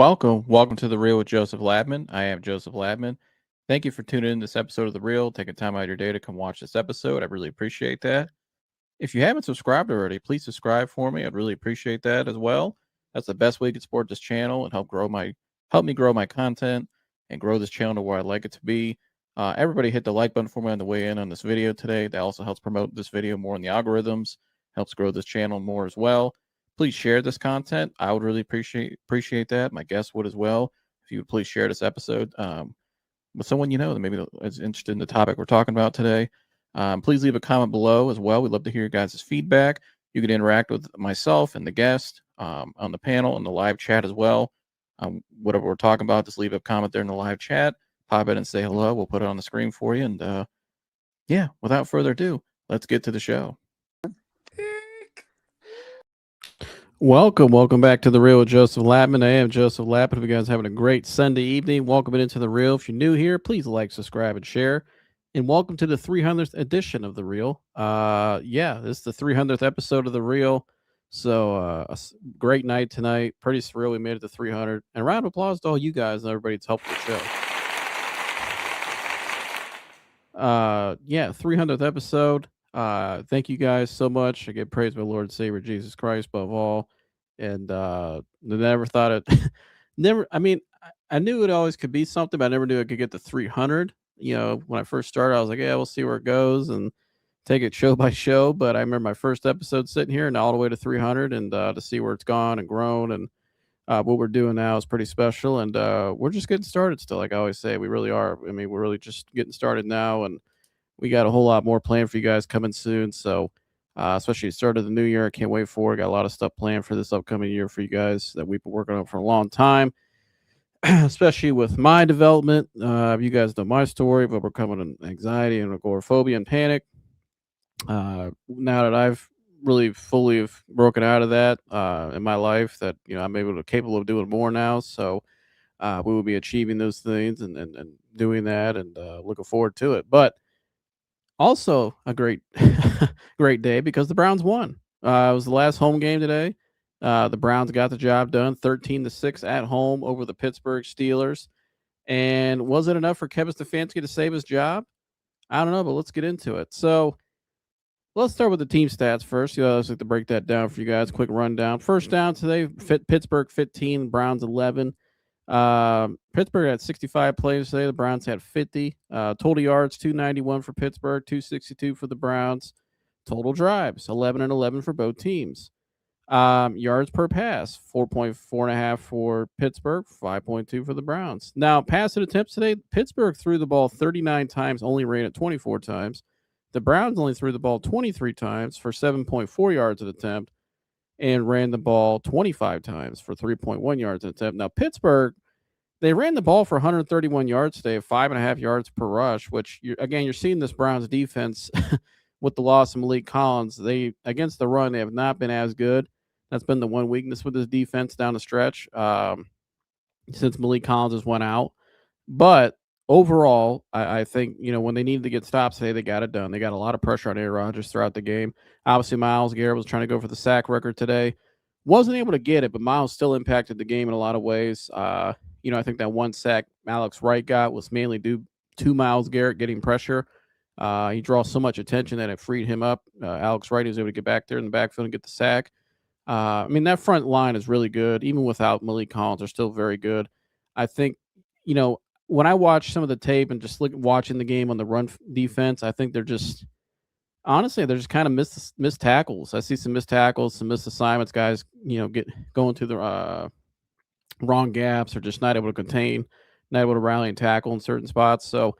Welcome to The Real with Joseph Labman. I am Joseph Labman. Thank you for tuning in this episode of The Real, taking time out of your day to come watch this episode. I really appreciate that. If you haven't subscribed already, please subscribe for me. I'd really appreciate that as well. That's the best way you can support this channel and help me grow my content and grow this channel to where I'd like it to be. Everybody hit the like button for me on the way in on this video today. That also helps promote this video more in the algorithms, helps grow this channel more as well. Please share this content. I would really appreciate that. My guests would as well. If you would please share this episode with someone you know that maybe is interested in the topic we're talking about today. Please leave a comment below as well. We'd love to hear your guys' feedback. You can interact with myself and the guest on the panel and the live chat as well. Whatever we're talking about, just leave a comment there in the live chat. Pop in and say hello. We'll put it on the screen for you. And yeah, without further ado, let's get to the show. Welcome back to The Real with Joseph Labman. I am Joseph Labman. If you guys are having a great Sunday evening, welcome into The Real. If you're new here, please like, subscribe, and share. And welcome to the 300th edition of The Real. This is the 300th episode of The Real. So a great night tonight. Pretty surreal. We made it to 300. And a round of applause to all you guys and everybody that's helped the show. 300th episode. Thank you guys so much. I give praise my Lord and Savior Jesus Christ above all. And never thought it I knew it always could be something, but I never knew it could get to 300. You know, when I first started, I was like, yeah, we'll see where it goes and take it show by show. But I remember my first episode sitting here and all the way to 300 and to see where it's gone and grown and what we're doing now is pretty special. And we're just getting started still. Like I always say, we really are. I mean, we're really just getting started now, and we got a whole lot more planned for you guys coming soon. So especially the start of the new year, I can't wait for it. Got a lot of stuff planned for this upcoming year for you guys that we've been working on for a long time, especially with my development. You guys know my story of overcoming anxiety and agoraphobia and panic. Now that I've really fully have broken out of that in my life, that I'm capable of doing more now. So we will be achieving those things and doing that, and looking forward to it. But also a great great day because the Browns won. It was the last home game today. The Browns got the job done, 13-6 at home over the Pittsburgh Steelers. And was it enough for Kevin Stefanski to save his job? I don't know, but let's get into it. So let's start with the team stats first. Let's like to break that down for you guys. Quick rundown. First down today, Pittsburgh 15, Browns 11. Pittsburgh had 65 plays today. The Browns had 50. Total yards, 291 for Pittsburgh, 262 for the Browns. Total drives, 11 and 11 for both teams. Yards per pass, 4.5 for Pittsburgh, 5.2 for the Browns. Now, passing attempts today, Pittsburgh threw the ball 39 times, only ran it 24 times. The Browns only threw the ball 23 times for 7.4 yards an attempt and ran the ball 25 times for 3.1 yards an attempt. Now, Pittsburgh, they ran the ball for 131 yards today, 5.5 yards per rush, which, you're seeing this Browns defense with the loss of Malik Collins. They, against the run, they have not been as good. That's been the one weakness with this defense down the stretch since Malik Collins has went out. But overall, I think, when they needed to get stops today, they got it done. They got a lot of pressure on Aaron Rodgers throughout the game. Obviously, Myles Garrett was trying to go for the sack record today. Wasn't able to get it, but Myles still impacted the game in a lot of ways. I think that one sack Alex Wright got was mainly due to Myles Garrett getting pressure. He draws so much attention that it freed him up. Alex Wright was able to get back there in the backfield and get the sack. That front line is really good. Even without Malik Collins, they're still very good. I think, when I watch some of the tape and just watching the game on the run defense, I think they're just kind of missed tackles. I see some missed tackles, some missed assignments. Guys, going to the wrong gaps or just not able to contain, not able to rally and tackle in certain spots. So,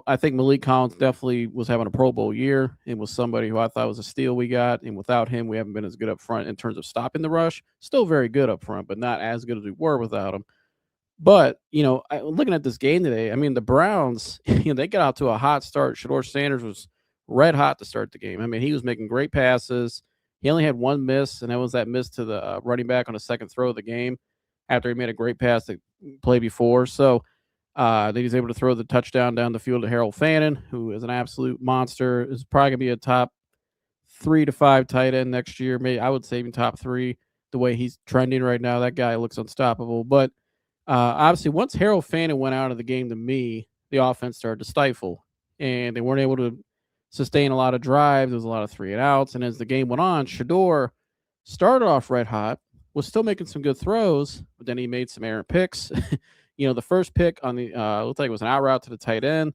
I think Malik Collins definitely was having a Pro Bowl year and was somebody who I thought was a steal we got. And without him, we haven't been as good up front in terms of stopping the rush. Still very good up front, but not as good as we were without him. But, looking at this game today, the Browns, they got out to a hot start. Shedeur Sanders was red hot to start the game. He was making great passes. He only had one miss, and that was that miss to the running back on the second throw of the game after he made a great pass the play before. So then he was able to throw the touchdown down the field to Harold Fannin, who is an absolute monster. Is probably going to be a top 3 to 5 tight end next year. Maybe I would say even top 3. the way he's trending right now. That guy looks unstoppable. But obviously, once Harold Fannin went out of the game, to me, the offense started to stifle, and they weren't able to sustain a lot of drives. There was a lot of 3-and-outs, and as the game went on, Shedeur started off red hot, was still making some good throws, but then he made some errant picks. The first pick on the looked like it was an out route to the tight end.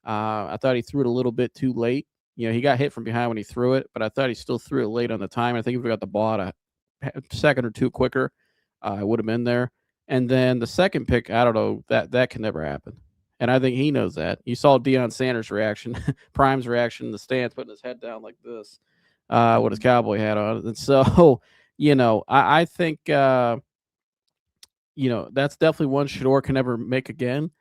I thought he threw it a little bit too late. He got hit from behind when he threw it, but I thought he still threw it late on the time. I think if we got the ball at a second or two quicker, it would have been there. And then the second pick, I don't know, that can never happen. And I think he knows that. You saw Deion Sanders' reaction, Prime's reaction in the stands, putting his head down like this, with his cowboy hat on. And so, I think, that's definitely one Shedeur can never make again.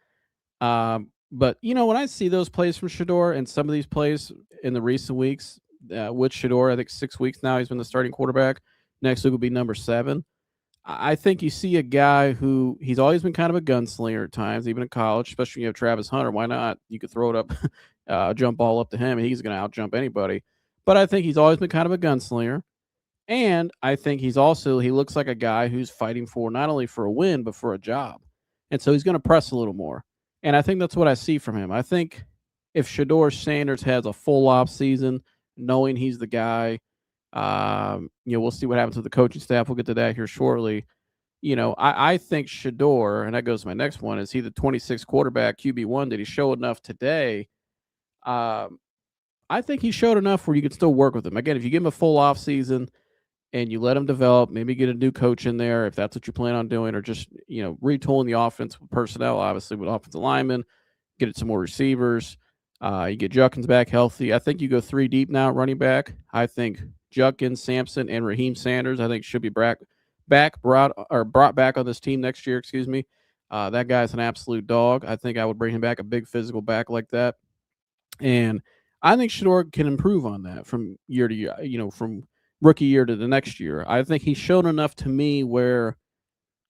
But when I see those plays from Shedeur and some of these plays in the recent weeks, with Shedeur, I think 6 weeks now he's been the starting quarterback. Next week will be number 7. I think you see a guy who he's always been kind of a gunslinger at times, even in college, especially when you have Travis Hunter. Why not? You could throw it up, jump ball up to him, and he's going to outjump anybody. But I think he's always been kind of a gunslinger. And I think he looks like a guy who's fighting for not only for a win, but for a job. And so he's going to press a little more. And I think that's what I see from him. I think if Shedeur Sanders has a full off season, knowing he's the guy, we'll see what happens with the coaching staff. We'll get to that here shortly. I think Shedeur, and that goes to my next one, is he the 26th quarterback, QB1? Did he show enough today? I think he showed enough where you can still work with him. Again, if you give him a full off season and you let him develop, maybe get a new coach in there if that's what you plan on doing, or just, retooling the offense with personnel, obviously with offensive linemen, get it some more receivers. You get Judkins back healthy. I think you go 3 deep now at running back. I think Judkins, Sampson, and Raheem Sanders, I think should be brought back on this team next year. Excuse me. That guy's an absolute dog. I think I would bring him back, a big physical back like that. And I think Shedeur can improve on that from year to year, from rookie year to the next year. I think he's shown enough to me where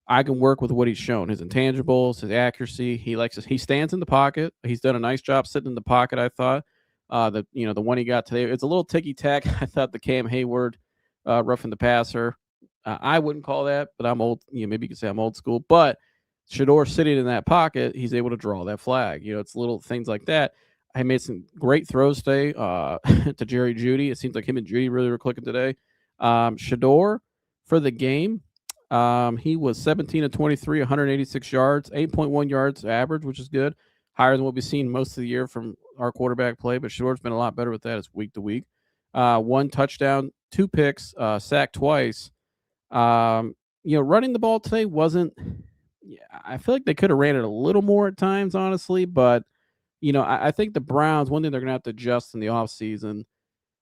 I can work with what he's shown, his intangibles, his accuracy. He stands in the pocket. He's done a nice job sitting in the pocket, I thought. The one he got today, it's a little ticky-tack. I thought the Cam Hayward roughing the passer. I wouldn't call that, but I'm old. Maybe you could say I'm old school. But Shedeur sitting in that pocket, he's able to draw that flag. It's little things like that. I made some great throws today to Jerry Jeudy. It seems like him and Jeudy really were clicking today. Shedeur, for the game, he was 17 of 23, 186 yards, 8.1 yards average, which is good. Higher than what we've seen most of the year from our quarterback play, but Shedeur's been a lot better with that as week to week. 1 touchdown, 2 picks, sacked twice. Running the ball today wasn't – I feel like they could have ran it a little more at times, honestly, but – I think the Browns, one thing they're going to have to adjust in the offseason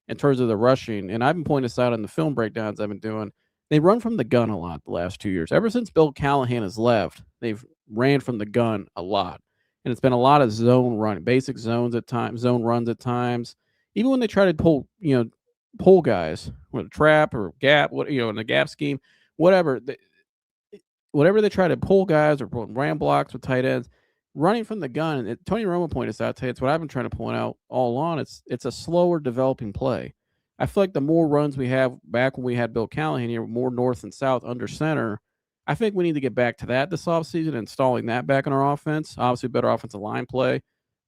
in terms of the rushing, and I've been pointing this out in the film breakdowns I've been doing, they run from the gun a lot the last 2 years. Ever since Bill Callahan has left, they've ran from the gun a lot. And it's been a lot of zone running, basic zones at times, zone runs at times. Even when they try to pull guys with a trap or gap, in a gap scheme, whatever they try to pull guys or ram blocks with tight ends, running from the gun, and Tony Romo pointed this out today. It's what I've been trying to point out all along. It's a slower developing play. I feel like the more runs we have back when we had Bill Callahan here, more north and south under center, I think we need to get back to that this offseason, installing that back in our offense. Obviously, better offensive line play.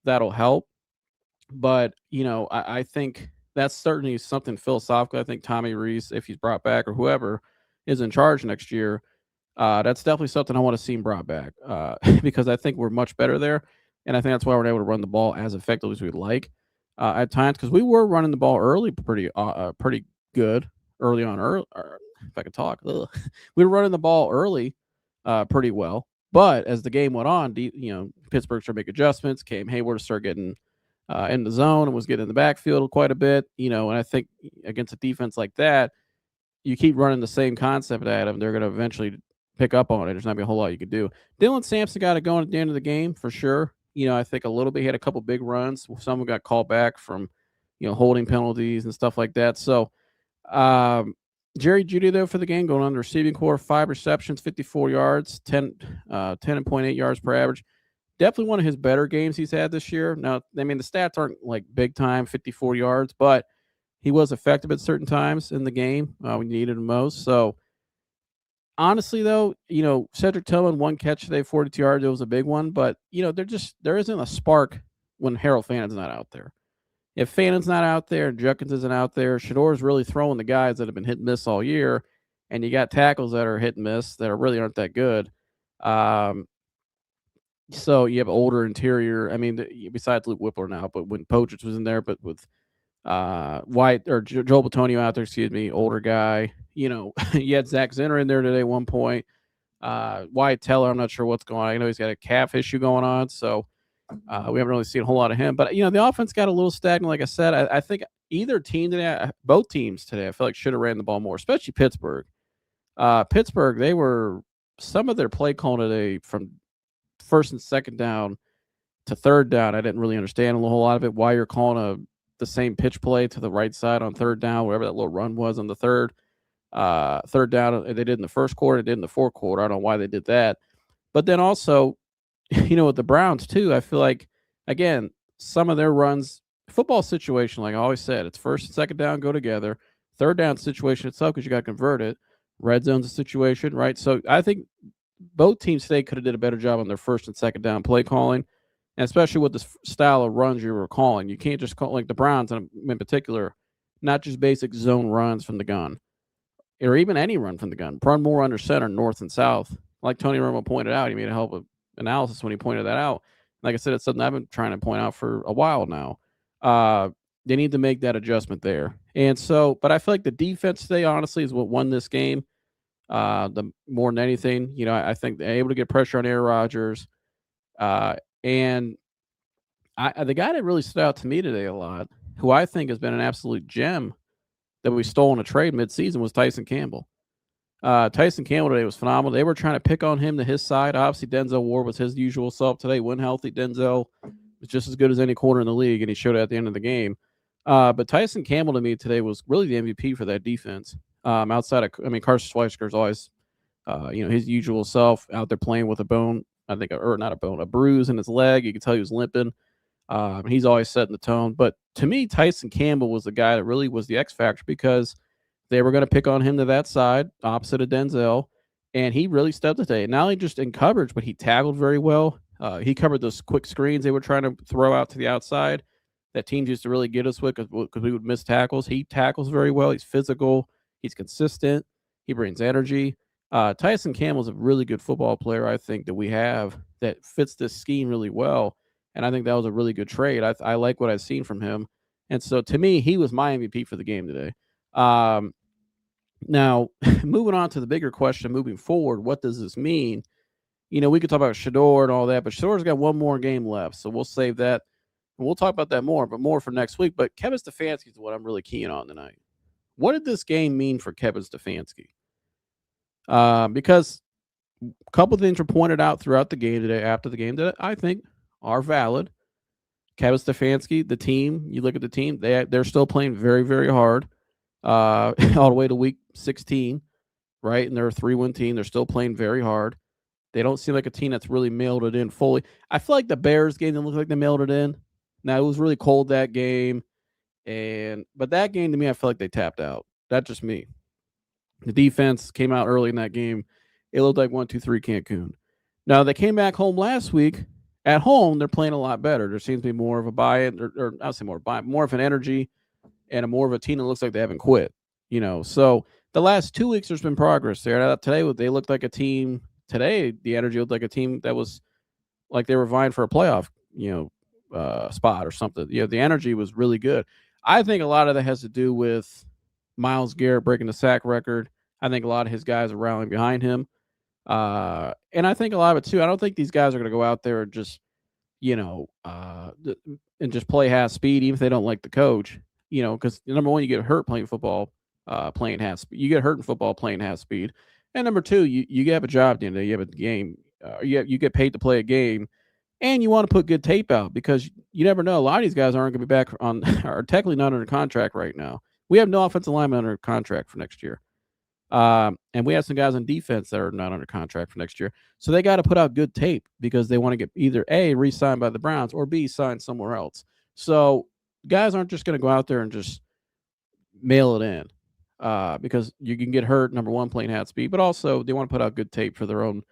That'll help. But, I think that's certainly something philosophical. I think Tommy Rees, if he's brought back or whoever is in charge next year, that's definitely something I want to see him brought back because I think we're much better there. And I think that's why we're able to run the ball as effectively as we'd like at times, because we were running the ball early pretty good early on. If I could talk, we were running the ball early pretty well. But as the game went on, Pittsburgh started to make adjustments. Cam Hayward started getting in the zone and was getting in the backfield quite a bit. And I think against a defense like that, you keep running the same concept at them, they're going to eventually pick up on it. There's not going to be a whole lot you can do. Dylan Sampson got it going at the end of the game for sure. I think a little bit, he had a couple big runs. Some got called back from, holding penalties and stuff like that. So, Jerry Jeudy, though, for the game, going on the receiving core, 5 receptions, 54 yards, 10.8 yards per average. Definitely one of his better games he's had this year. Now, the stats aren't like big time, 54 yards, but he was effective at certain times in the game when you needed him most. So, honestly, though, Cedric Tillman, one catch today, 42 yards. It was a big one, but there isn't a spark when Harold Fannon's not out there. If Fannon's not out there and Judkins isn't out there, Shedeur's really throwing the guys that have been hit and miss all year, and you got tackles that are hit and miss that really aren't that good. Um, so you have older interior. I mean, besides Luke Whippler now, but when Pochich was in there, but with White or Joel Bitonio out there, excuse me, older guy. You had Zach Zinner in there today at one point. Wyatt Teller, I'm not sure what's going on. I know he's got a calf issue going on, so we haven't really seen a whole lot of him. But the offense got a little stagnant. Like I said, I think either team today, both teams today, I feel like should have ran the ball more, especially Pittsburgh. Pittsburgh, they were some of their play calling today from first and second down to third down. I didn't really understand a whole lot of it. Why you're calling the same pitch play to the right side on third down, wherever that little run was on the third down. They did in the first quarter, they did in the fourth quarter. I don't know why they did that. But then also, with the Browns too, I feel like, again, some of their runs, football situation, like I always said, it's first and second down go together. Third down situation itself, because you got to convert it. Red zone's a situation, right? So I think both teams today could have did a better job on their first and second down play calling, and especially with the style of runs you were calling. You can't just call, like the Browns in particular, not just basic zone runs from the gun, or even any run from the gun. Run more under center, north and south. Like Tony Romo pointed out, he made a hell of an analysis when he pointed that out. Like I said, it's something I've been trying to point out for a while now. They need to make that adjustment there. And so, but I feel like the defense today, honestly, is what won this game. The more than anything, I think they're able to get pressure on Aaron Rodgers. And the guy that really stood out to me today a lot, who I think has been an absolute gem that we stole in a trade midseason, was Tyson Campbell. Tyson Campbell today was phenomenal. They were trying to pick on him to his side. Obviously, Denzel Ward was his usual self today. When healthy, Denzel was just as good as any corner in the league, and he showed it at the end of the game. But Tyson Campbell to me today was really the MVP for that defense. Outside of, Carson Schweitzer is always, his usual self out there playing with a bone. I think, or not a bone, a bruise in his leg. You can tell he was limping. He's always setting the tone. But to me, Tyson Campbell was the guy that really was the X factor, because they were going to pick on him to that side, opposite of Denzel, and he really stepped today. Not only just in coverage, but he tackled very well. He covered those quick screens they were trying to throw out to the outside that teams used to really get us with, because we would miss tackles. He tackles very well. He's physical. He's consistent. He brings energy. Tyson Campbell's a really good football player, I think, that we have that fits this scheme really well. And I think that was a really good trade. I like what I've seen from him. And so to me, he was my MVP for the game today. Now, moving on to the bigger question, moving forward, what does this mean? We could talk about Shedeur and all that, but Shedeur's got one more game left, so we'll save that. And we'll talk about that more, but more for next week. But Kevin Stefanski is what I'm really keen on tonight. What did this game mean for Kevin Stefanski? Because a couple of things were pointed out throughout the game today, after the game, that I think are valid. Kevin Stefanski, the team, you look at the team, they're still playing very, very hard. All the way to week 16, right? And they're a 3-win team. They're still playing very hard. They don't seem like a team that's really mailed it in fully. I feel like the Bears game didn't look like they mailed it in. Now, it was really cold that game. But that game, to me, I feel like they tapped out. That's just me. The defense came out early in that game. It looked like 1-2-3 Cancun. Now, they came back home last week. At home, they're playing a lot better. There seems to be more of a buy-in, or I would say more of an energy, and more of a team that looks like they haven't quit. So the last 2 weeks there's been progress there. Today they looked like a team. Today the energy looked like a team that was like they were vying for a playoff, spot or something. The energy was really good. I think a lot of that has to do with Myles Garrett breaking the sack record. I think a lot of his guys are rallying behind him. And I think a lot of it too, I don't think these guys are going to go out there and just, and just play half speed, even if they don't like the coach. Because number one, you get hurt playing football, playing half speed. You get hurt in football playing half speed. And number two, you have a job at the end of the day. You have a game. You get paid to play a game, and you want to put good tape out, because you never know. A lot of these guys aren't going to be back on, are technically not under contract right now. We have no offensive lineman under contract for next year. And we have some guys on defense that are not under contract for next year. So they got to put out good tape, because they want to get either A, re-signed by the Browns, or B, signed somewhere else. So guys aren't just going to go out there and just mail it in. because you can get hurt. Number one, playing hat speed, but also they want to put out good tape for their own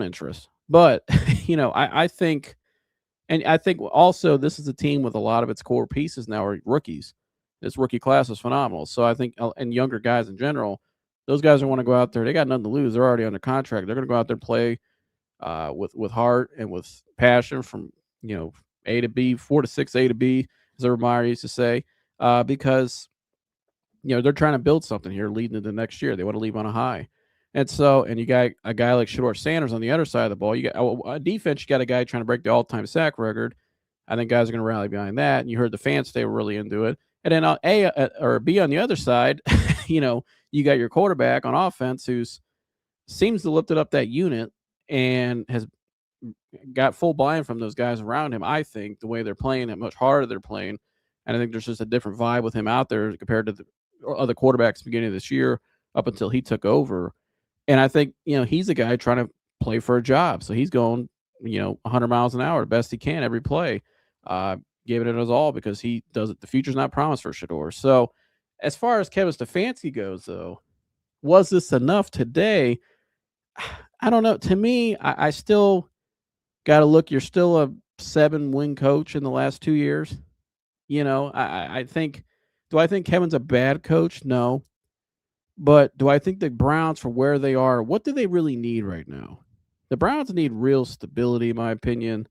interests. But I think, and I think also this is a team with a lot of its core pieces now are rookies. This rookie class is phenomenal. So I think, and younger guys in general, those guys want to go out there. They got nothing to lose. They're already under contract. They're going to go out there and play with heart and with passion from A to B, 4 to 6, A to B, as Urban Meyer used to say, because they're trying to build something here leading into next year. They want to leave on a high. And so, and you got a guy like Shedeur Sanders on the other side of the ball. You got a defense. You got a guy trying to break the all-time sack record. I think guys are going to rally behind that. And you heard the fans; they were really into it. And then or B on the other side, you got your quarterback on offense who's seems to lifted up that unit and has got full buy-in from those guys around him. I think the way they're playing, how much harder they're playing, and I think there's just a different vibe with him out there compared to the other quarterbacks beginning of this year up until he took over. And I think he's a guy trying to play for a job, so he's going 100 miles an hour the best he can every play, giving it his all because he does it. The future's not promised for Shedeur. So as far as Kevin Stefanski goes, though, was this enough today? I don't know. To me, I still got to look. You're still a 7-win coach in the last 2 years. I think. Do I think Kevin's a bad coach? No. But do I think the Browns, for where they are, what do they really need right now? The Browns need real stability, in my opinion.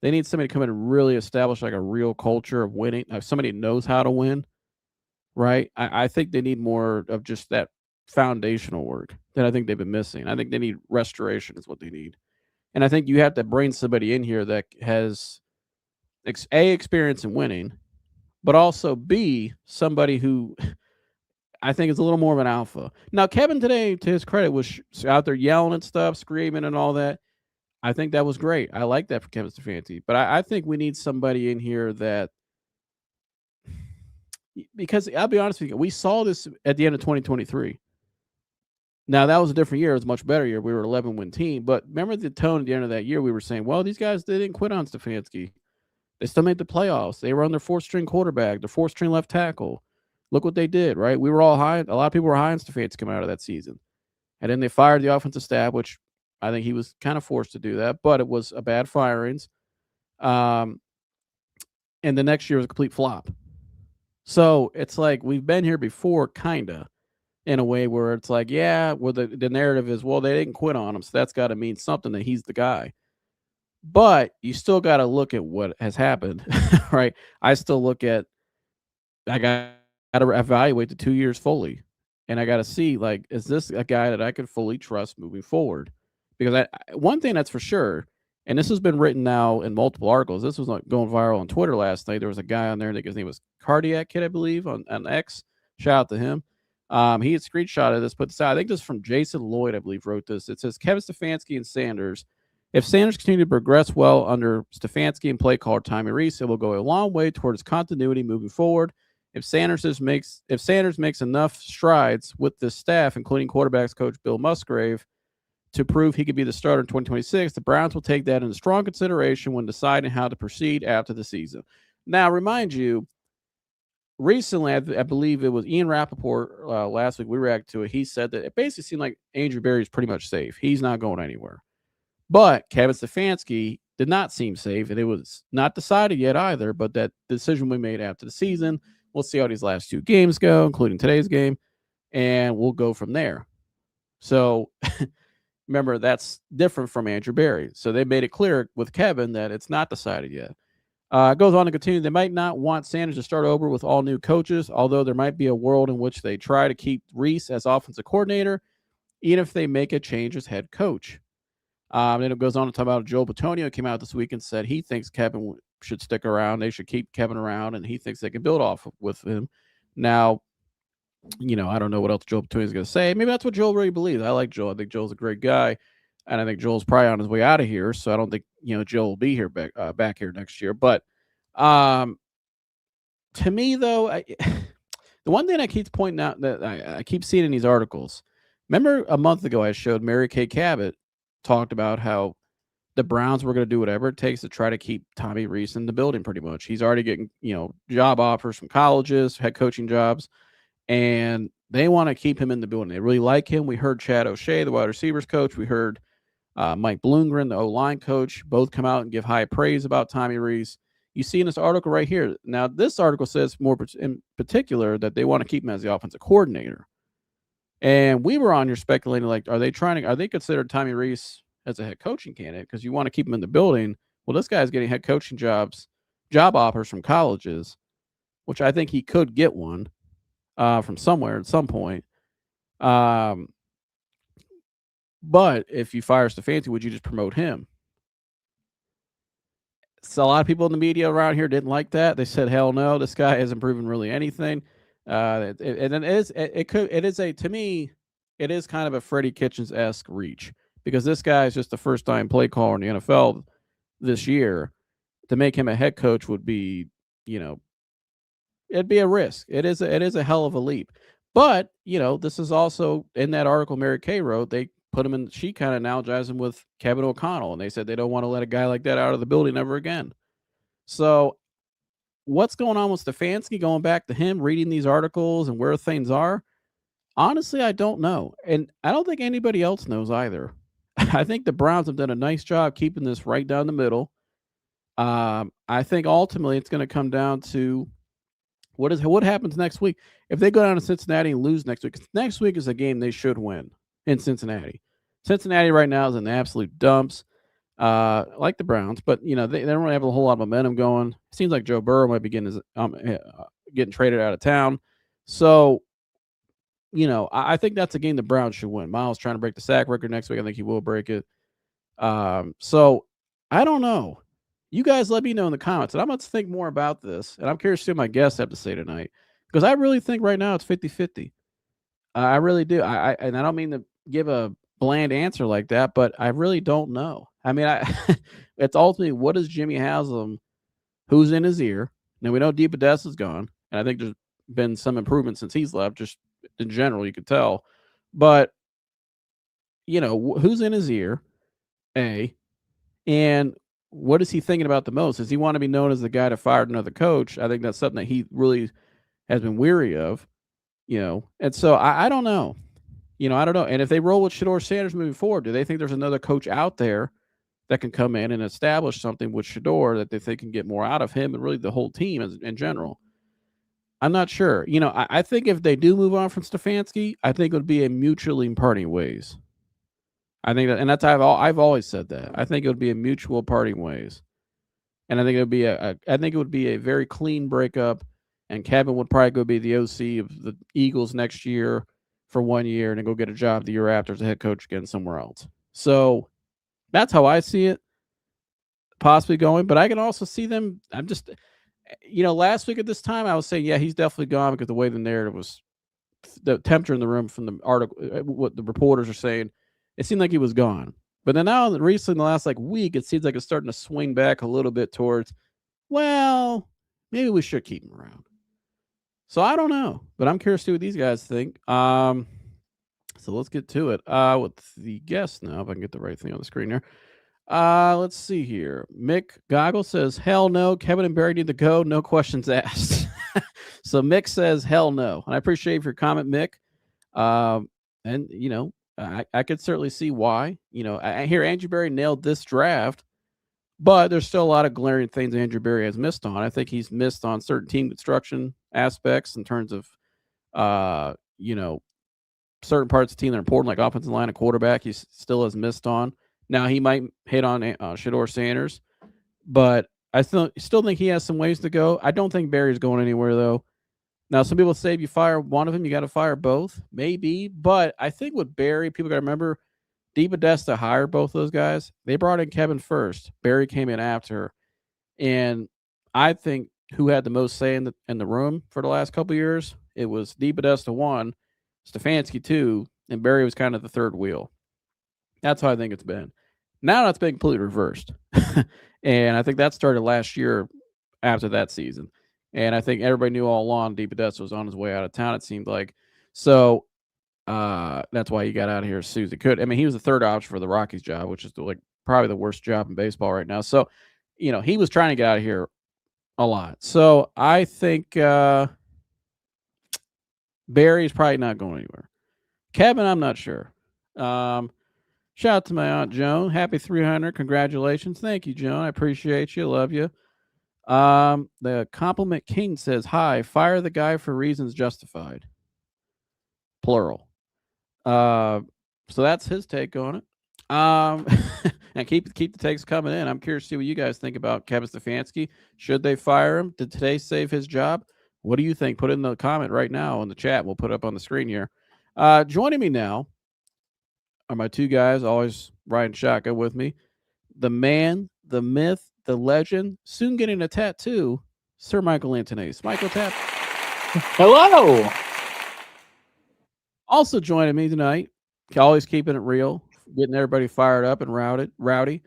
They need somebody to come in and really establish like a real culture of winning. Somebody who knows how to win, right? I think they need more of just that foundational work that I think they've been missing. I think they need restoration is what they need. And I think you have to bring somebody in here that has experience in winning, but also B, somebody who I think is a little more of an alpha. Now, Kevin today, to his credit, was out there yelling and stuff, screaming and all that. I think that was great. I like that for Kevin Stefanski. But I think we need somebody in here that, because I'll be honest with you, we saw this at the end of 2023. Now, that was a different year. It was a much better year. We were an 11-win team. But remember the tone at the end of that year? We were saying, well, these guys, they didn't quit on Stefanski. They still made the playoffs. They were on their 4th-string quarterback, their 4th-string left tackle. Look what they did, right? We were all high. A lot of people were high on Stefanski coming out of that season. And then they fired the offensive staff, which I think he was kind of forced to do that, but it was a bad firings. And the next year was a complete flop. So it's like we've been here before, kind of, in a way where it's like, yeah, well, the narrative is, well, they didn't quit on him, so that's got to mean something that he's the guy. But you still got to look at what has happened, right? I still look at, I got to evaluate the 2 years fully. And I got to see, like, is this a guy that I could fully trust moving forward? Because one thing that's for sure, and this has been written now in multiple articles. This was going viral on Twitter last night. There was a guy on there that his name was Cardiac Kid, I believe, on X. Shout out to him. He had screenshotted this, put this out. I think this is from Jason Lloyd, I believe, wrote this. It says, Kevin Stefanski and Sanders. If Sanders continue to progress well under Stefanski and play caller Tommy Reese, it will go a long way towards continuity moving forward. If Sanders makes enough strides with this staff, including quarterbacks coach Bill Musgrave, to prove he could be the starter in 2026, the Browns will take that into strong consideration when deciding how to proceed after the season. Now, remind you, recently, I believe it was Ian Rappaport last week, we reacted to it. He said that it basically seemed like Andrew Berry is pretty much safe. He's not going anywhere. But Kevin Stefanski did not seem safe, and it was not decided yet either, but that decision we made after the season. We'll see how these last 2 games go, including today's game, and we'll go from there. So, remember, that's different from Andrew Berry. So they made it clear with Kevin that it's not decided yet. It goes on to continue. They might not want Sanders to start over with all new coaches, although there might be a world in which they try to keep Reese as offensive coordinator, even if they make a change as head coach. Then it goes on to talk about Joe Bitonio came out this week and said he thinks Kevin should stick around. They should keep Kevin around, and he thinks they can build off with him. Now, I don't know what else Joe Bitonio is going to say. Maybe that's what Joel really believes. I like Joel. I think Joel's a great guy, and I think Joel's probably on his way out of here. So I don't think Joel will be here back here next year. But to me, though, the one thing I keep pointing out that I keep seeing in these articles. Remember a month ago I showed Mary Kay Cabot talked about how the Browns were going to do whatever it takes to try to keep Tommy Reese in the building pretty much. He's already getting, job offers from colleges, head coaching jobs. and they want to keep him in the building. They really like him. We heard Chad O'Shea, the wide receivers coach. We heard Mike Bloomgren, the O-line coach, both come out and give high praise about Tommy Rees. You see in this article right here. Now, this article says more in particular that they want to keep him as the offensive coordinator. And we were on here speculating, like, are they considered Tommy Rees as a head coaching candidate? Because you want to keep him in the building. Well, this guy's getting head coaching job offers from colleges, which I think he could get one from somewhere at some point. But if you fire Stefanski, would you just promote him? So a lot of people in the media around here didn't like that. They said, "Hell no, this guy hasn't proven really anything." And to me, it is kind of a Freddie Kitchens-esque reach, because this guy is just the first time play caller in the NFL this year. To make him a head coach would be, it'd be a risk. It is a hell of a leap. But, this is also in that article Mary Kay wrote, they put him in, she kind of analogized him with Kevin O'Connell, and they said they don't want to let a guy like that out of the building ever again. So what's going on with Stefanski, going back to him reading these articles and where things are? Honestly, I don't know. And I don't think anybody else knows either. I think the Browns have done a nice job keeping this right down the middle. I think ultimately it's going to come down to what happens next week. If they go down to Cincinnati and lose next week, next week is a game they should win in Cincinnati. Cincinnati right now is in the absolute dumps, like the Browns, but they don't really have a whole lot of momentum going. It seems like Joe Burrow might be getting traded out of town. So, I think that's a game the Browns should win. Miles trying to break the sack record next week. I think he will break it. So I don't know. You guys let me know in the comments, and I'm going to think more about this, and I'm curious to see what my guests have to say tonight, because I really think right now it's 50-50. I really do. And I don't mean to give a bland answer like that, but I really don't know. I mean, it's ultimately, what is Jimmy Haslam, who's in his ear? Now, we know DePodesta's gone, and I think there's been some improvement since he's left, just in general, you could tell. But, who's in his ear, A, and what is he thinking about the most? Does he want to be known as the guy that fired another coach? I think that's something that he really has been weary of, and so I don't know. I don't know. And if they roll with Shedeur Sanders moving forward, do they think there's another coach out there that can come in and establish something with Shedeur that they think can get more out of him and really the whole team in general? I'm not sure. I think if they do move on from Stefanski, I think it would be a mutually parting ways. I think that, and that's I've always said that. I think it would be a mutual parting ways, and I think it would be a very clean breakup. And Kevin would probably go be the OC of the Eagles next year for 1 year, and then go get a job the year after as a head coach again somewhere else. So that's how I see it possibly going. But I can also see them. I'm just, last week at this time, I was saying, yeah, he's definitely gone, because the way the narrative was, the temperature in the room from the article, what the reporters are saying, it seemed like he was gone. But then now, recently, in the last week, it seems like it's starting to swing back a little bit towards, well, maybe we should keep him around. So I don't know, but I'm curious to see what these guys think. So let's get to it with the guests now, if I can get the right thing on the screen here. Let's see here. Mick Goggle says, hell no, Kevin and Barry need to go, no questions asked. So Mick says, hell no. And I appreciate your comment, Mick. And, I could certainly see why. I hear Andrew Berry nailed this draft, but there's still a lot of glaring things Andrew Berry has missed on. I think he's missed on certain team construction aspects in terms of, certain parts of the team that are important, like offensive line and quarterback. He still has missed on. Now, he might hit on Shedeur Sanders, but I still think he has some ways to go. I don't think Barry's going anywhere, though. Now, some people say if you fire one of them, you got to fire both. Maybe. But I think with Barry, people got to remember, DePodesta hired both those guys. They brought in Kevin first. Barry came in after. And I think who had the most say in the room for the last couple of years, it was DePodesta 1, Stefanski 2, and Barry was kind of the third wheel. That's how I think it's been. Now that's been completely reversed. And I think that started last year after that season. And I think everybody knew all along DePodesta was on his way out of town, it seemed like. So that's why he got out of here as soon as he could. I mean, he was the third option for the Rockies job, which is probably the worst job in baseball right now. So, he was trying to get out of here a lot. So I think Barry's probably not going anywhere. Kevin, I'm not sure. Shout out to my Aunt Joan. Happy 300. Congratulations. Thank you, Joan. I appreciate you. Love you. The Compliment King says, hi, fire the guy for reasons justified. Plural. So that's his take on it. And keep the takes coming in. I'm curious to see what you guys think about Kevin Stefanski. Should they fire him? Did today save his job? What do you think? Put in the comment right now in the chat. We'll put it up on the screen here. Joining me now are my two guys, always riding shotgun with me. The man, the myth, the legend, soon getting a tattoo, Sir Michael Antonis. Michael Tap. Hello. Also joining me tonight, always keeping it real, getting everybody fired up and rowdy.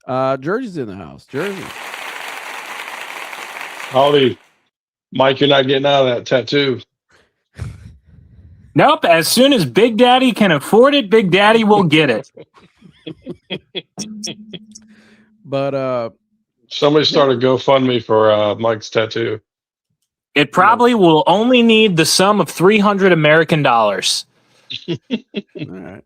Jersey's in the house. Jersey. Howdy. Mike, you're not getting out of that tattoo. Nope. As soon as Big Daddy can afford it, Big Daddy will get it. But somebody started GoFundMe for Mike's tattoo. It probably will only need the sum of $300 American. All right.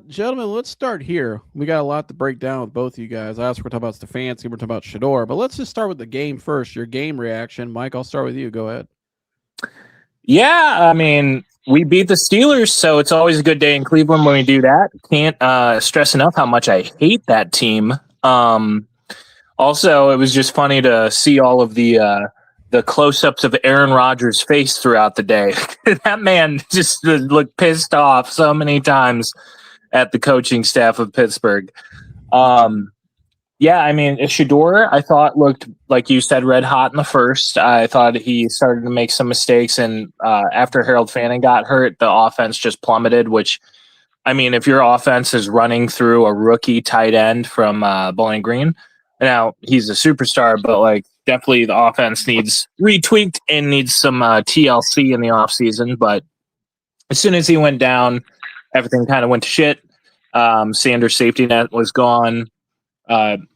Gentlemen, let's start here. We got a lot to break down with both of you guys. We're talking about Stefanski, we're talking about Shedeur, but let's just start with the game first. Your game reaction. Mike, I'll start with you. Go ahead. Yeah, I mean, we beat the Steelers, so it's always a good day in Cleveland when we do that. Can't stress enough how much I hate that team. Also, it was just funny to see all of the close-ups of Aaron Rodgers' face throughout the day. That man just looked pissed off so many times at the coaching staff of Pittsburgh. Yeah, I mean, Shedeur, I thought looked, like you said, red hot in the first. I thought he started to make some mistakes, and after Harold Fanning got hurt, the offense just plummeted, which, I mean, if your offense is running through a rookie tight end from Bowling Green, now he's a superstar, but like definitely the offense needs retweaked and needs some TLC in the offseason. But as soon as he went down, everything kind of went to shit. Sanders' safety net was gone. One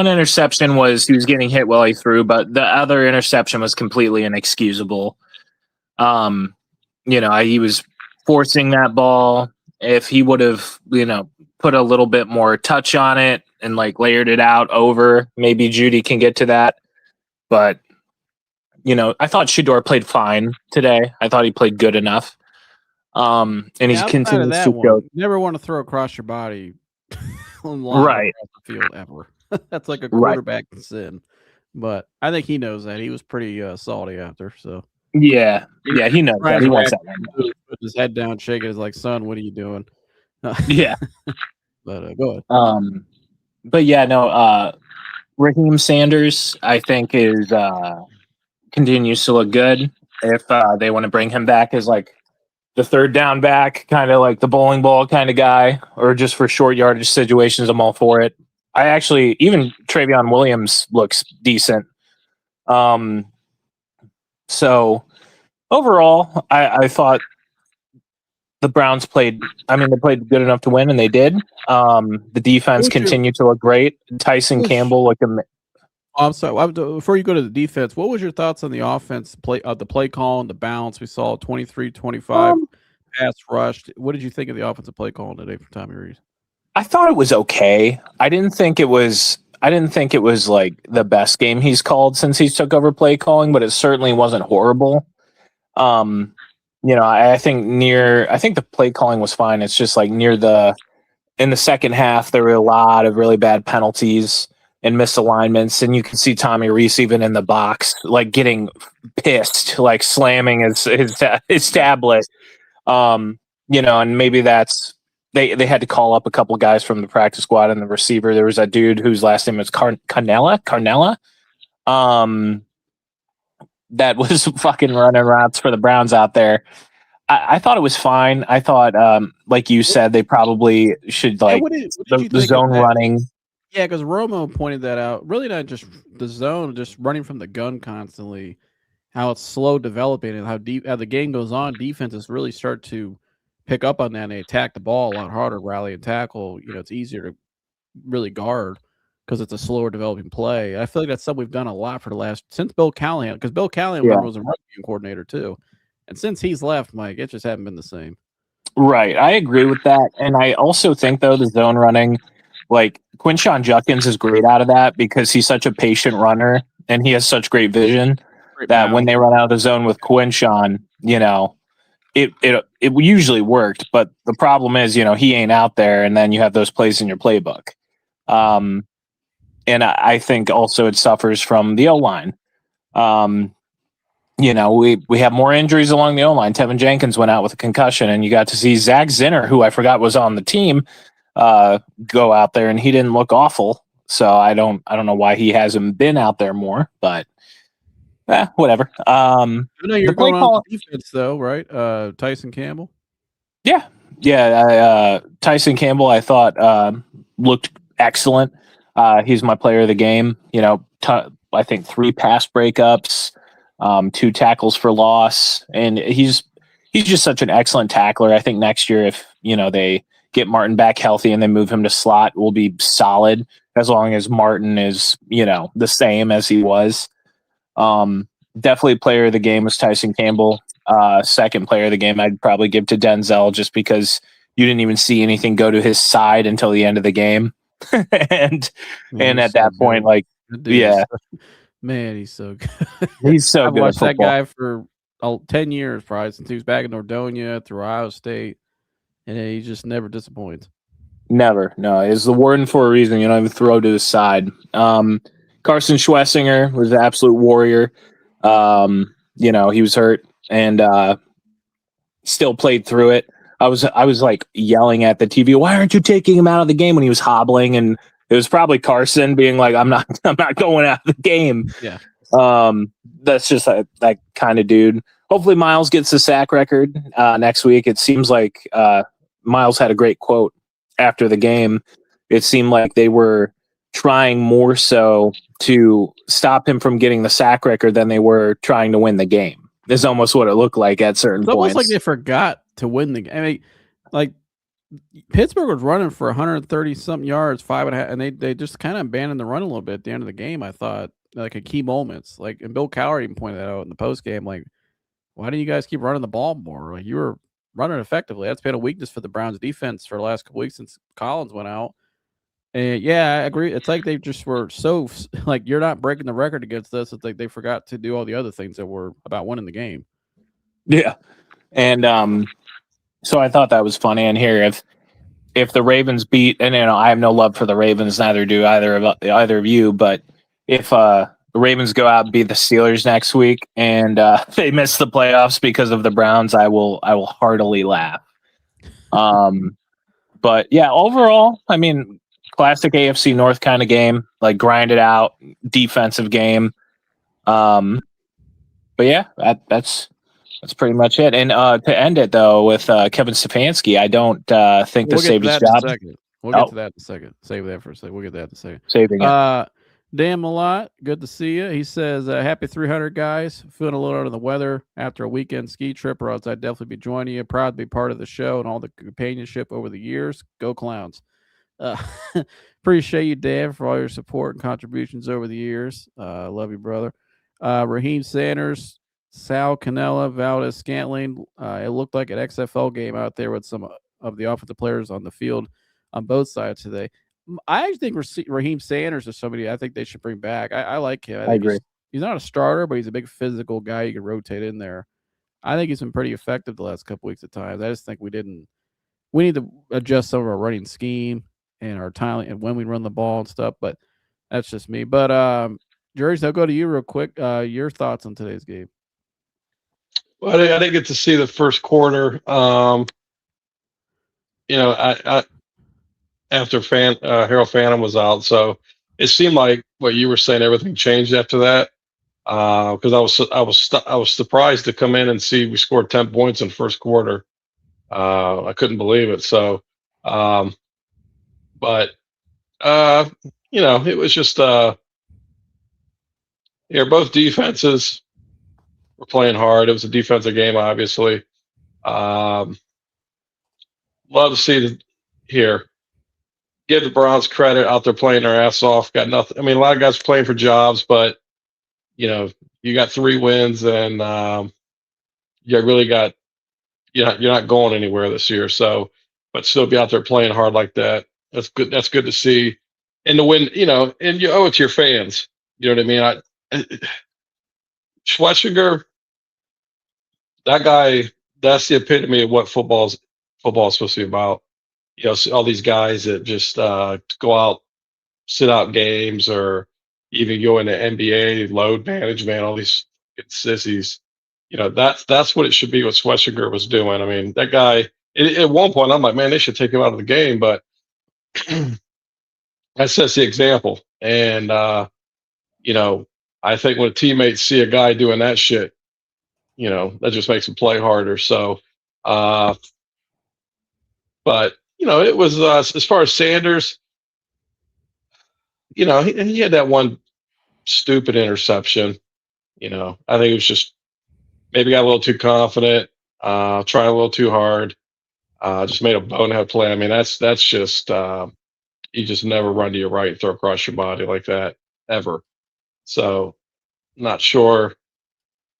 interception was he was getting hit while he threw, but the other interception was completely inexcusable. He was forcing that ball. If he would have, put a little bit more touch on it and like layered it out over, maybe Judy can get to that. But, I thought Shedeur played fine today. I thought he played good enough. And he's continues to go. Never want to throw across your body. Right. Across the field ever. That's like a quarterback sin. But I think he knows that. He was pretty salty after. So yeah, he knows that. He wants that. Put his head down, shaking. He's like, "Son, what are you doing?" Yeah. But go ahead. But yeah, no. Raheem Sanders, I think, is continues to look good. If they want to bring him back as like the third down back, kind of like the bowling ball kind of guy, or just for short yardage situations, I'm all for it. I actually, even Travion Williams looks decent. So overall, I thought the Browns played good enough to win, and they did. The defense continued to look great. Tyson Campbell looked amazing. I'm sorry. Before you go to the defense, what was your thoughts on the offense the play call and the bounce? We saw 23-25 pass rushed. What did you think of the offensive play call today from Tommy Rees? I thought it was okay. I didn't think it was like the best game he's called since he's took over play calling, but it certainly wasn't horrible. I think the play calling was fine. It's just like in the second half, there were a lot of really bad penalties and misalignments, and you can see Tommy Rees even in the box, like getting pissed, like slamming his tablet. And maybe that's they had to call up a couple guys from the practice squad and the receiver. There was a dude whose last name was Carnella. That was fucking running routes for the Browns out there. I thought it was fine. I thought, like you said, they probably should the zone running. Yeah, because Romo pointed that out. Really not just the zone, just running from the gun constantly, how it's slow developing and how the game goes on, defenses really start to pick up on that and they attack the ball a lot harder, rally and tackle. It's easier to really guard. because it's a slower developing play. I feel like that's something we've done a lot for the last since Bill Callahan, because Bill Callahan Yeah. remember was a running game coordinator too, and since he's left, Mike, it just hasn't been the same. Right. I agree with that. And I also think, though, the zone running, like Quinshawn Judkins is great out of that because he's such a patient runner and he has such great vision that when they run out of the zone with Quinshawn, it usually worked. But the problem is, he ain't out there, and then you have those plays in your playbook. And I think also it suffers from the O-line. We have more injuries along the O-line. Tevin Jenkins went out with a concussion, and you got to see Zach Zinner, who I forgot was on the team, go out there, and he didn't look awful. So I don't know why he hasn't been out there more, but whatever. I know you're going on defense though, right? Tyson Campbell. Yeah. Tyson Campbell, I thought looked excellent. He's my player of the game. I think 3 pass breakups. 2 tackles for loss, and he's just such an excellent tackler. I think next year, if they get Martin back healthy and they move him to slot, will be solid as long as Martin is the same as he was. Definitely player of the game was Tyson Campbell. Second player of the game, I'd probably give to Denzel just because you didn't even see anything go to his side until the end of the game, and at that point, Man, he's so good. He's so I've good. watched that guy for 10 years, probably since he was back in Nordonia through Ohio State, and he just never disappoints. Never. No, he's the warden for a reason. You don't even throw to his side. Carson Schwessinger was an absolute warrior. He was hurt and still played through it. I was like yelling at the TV, "Why aren't you taking him out of the game?" when he was hobbling, and it was probably Carson being like, I'm not going out of the game. Yeah. That's just that kind of dude. Hopefully Miles gets the sack record next week. It seems like Miles had a great quote after the game. It seemed like they were trying more so to stop him from getting the sack record than they were trying to win the game. Is almost what it looked like at certain points. Almost like they forgot to win the game. I mean, like Pittsburgh was running for 130 something yards, 5.5, and they just kind of abandoned the run a little bit at the end of the game. I thought, like, at key moments, like, and Bill Cowher even pointed that out in the post game. Like, why didn't you guys keep running the ball more? Like, you were running effectively. That's been a weakness for the Browns defense for the last couple weeks since Collins went out. And yeah, I agree. It's like they just were so like, you're not breaking the record against us. It's like they forgot to do all the other things that were about winning the game. Yeah, and so I thought that was funny. And here, if the Ravens beat, and I have no love for the Ravens, neither do either of you, but if the Ravens go out and beat the Steelers next week and they miss the playoffs because of the Browns, I will heartily laugh. But yeah, overall, I mean, classic AFC North kind of game, like grind it out, defensive game. But yeah, that's pretty much it. And to end it though with Kevin Stefanski, I don't think this saved his job. We'll get to that in a second. Save that for a second. We'll get to that in a second. Saving it. Dan Malott, good to see you. He says, happy 300, guys. Feeling a little under the weather after a weekend ski trip, or else I'd definitely be joining you. Proud to be part of the show and all the companionship over the years. Go Clowns. Appreciate you, Dan, for all your support and contributions over the years. Love you, brother. Raheem Sanders, Sal Canella, Valdez Scantling. It looked like an XFL game out there with some of the offensive players on the field on both sides today. I actually think Raheem Sanders is somebody I think they should bring back. I like him. I agree. He's not a starter, but he's a big physical guy you can rotate in there. I think he's been pretty effective the last couple weeks at times. I just think we need to adjust some of our running scheme and our timing and when we run the ball and stuff, but that's just me. But Jerry, I'll go to you real quick. Your thoughts on today's game? Well, I didn't get to see the first quarter. After Harold Phantom was out, so it seemed like what you were saying, everything changed after that. Because I was surprised to come in and see we scored 10 points in the first quarter. I couldn't believe it. So, but it was just both defenses were playing hard. It was a defensive game, obviously. Love to see here. give the Browns credit out there playing their ass off. Got nothing. I mean, a lot of guys playing for jobs, but you got 3 wins, and you really got you're not going anywhere this year. So, but still be out there playing hard like that. That's good. That's good to see. And to win, and you owe it to your fans. You know what I mean? Schlesinger, that guy, that's the epitome of what football's supposed to be about. All these guys that just go out, sit out games, or even go into NBA load management. All these sissies. That's what it should be. What Schlesinger was doing. I mean, that guy. At one point, I'm like, man, they should take him out of the game. But that sets the example. And I think when teammates see a guy doing that shit, that just makes them play harder. So, but it was as far as Sanders, he had that one stupid interception. I think it was just maybe got a little too confident, trying a little too hard, just made a bonehead play. I mean, that's just you just never run to your right and throw across your body like that ever. So, not sure,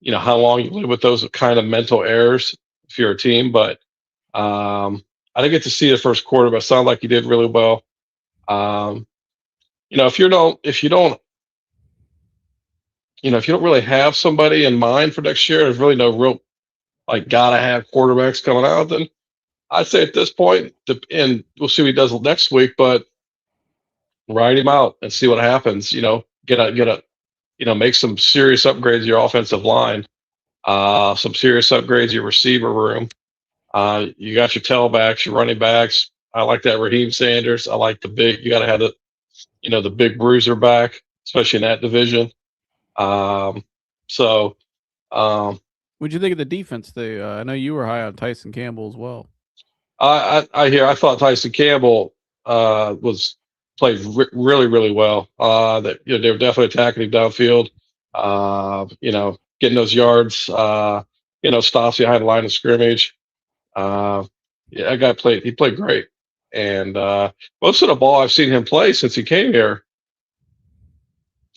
how long you live with those kind of mental errors if you're a team, but I didn't get to see the first quarter, but it sounded like he did really well. If you don't really have somebody in mind for next year, there's really no real gotta have quarterbacks coming out. Then I'd say at this point, and we'll see what he does next week, but ride him out and see what happens. Make some serious upgrades to your offensive line, some serious upgrades to your receiver room. You got your tailbacks, your running backs. I like that Raheem Sanders. I like you got to have the big bruiser back, especially in that division. What'd you think of the defense? I know you were high on Tyson Campbell as well. I thought Tyson Campbell played really, really well. That they were definitely attacking him downfield. Getting those yards. Stops behind the line of scrimmage. That guy played great. And most of the ball I've seen him play since he came here,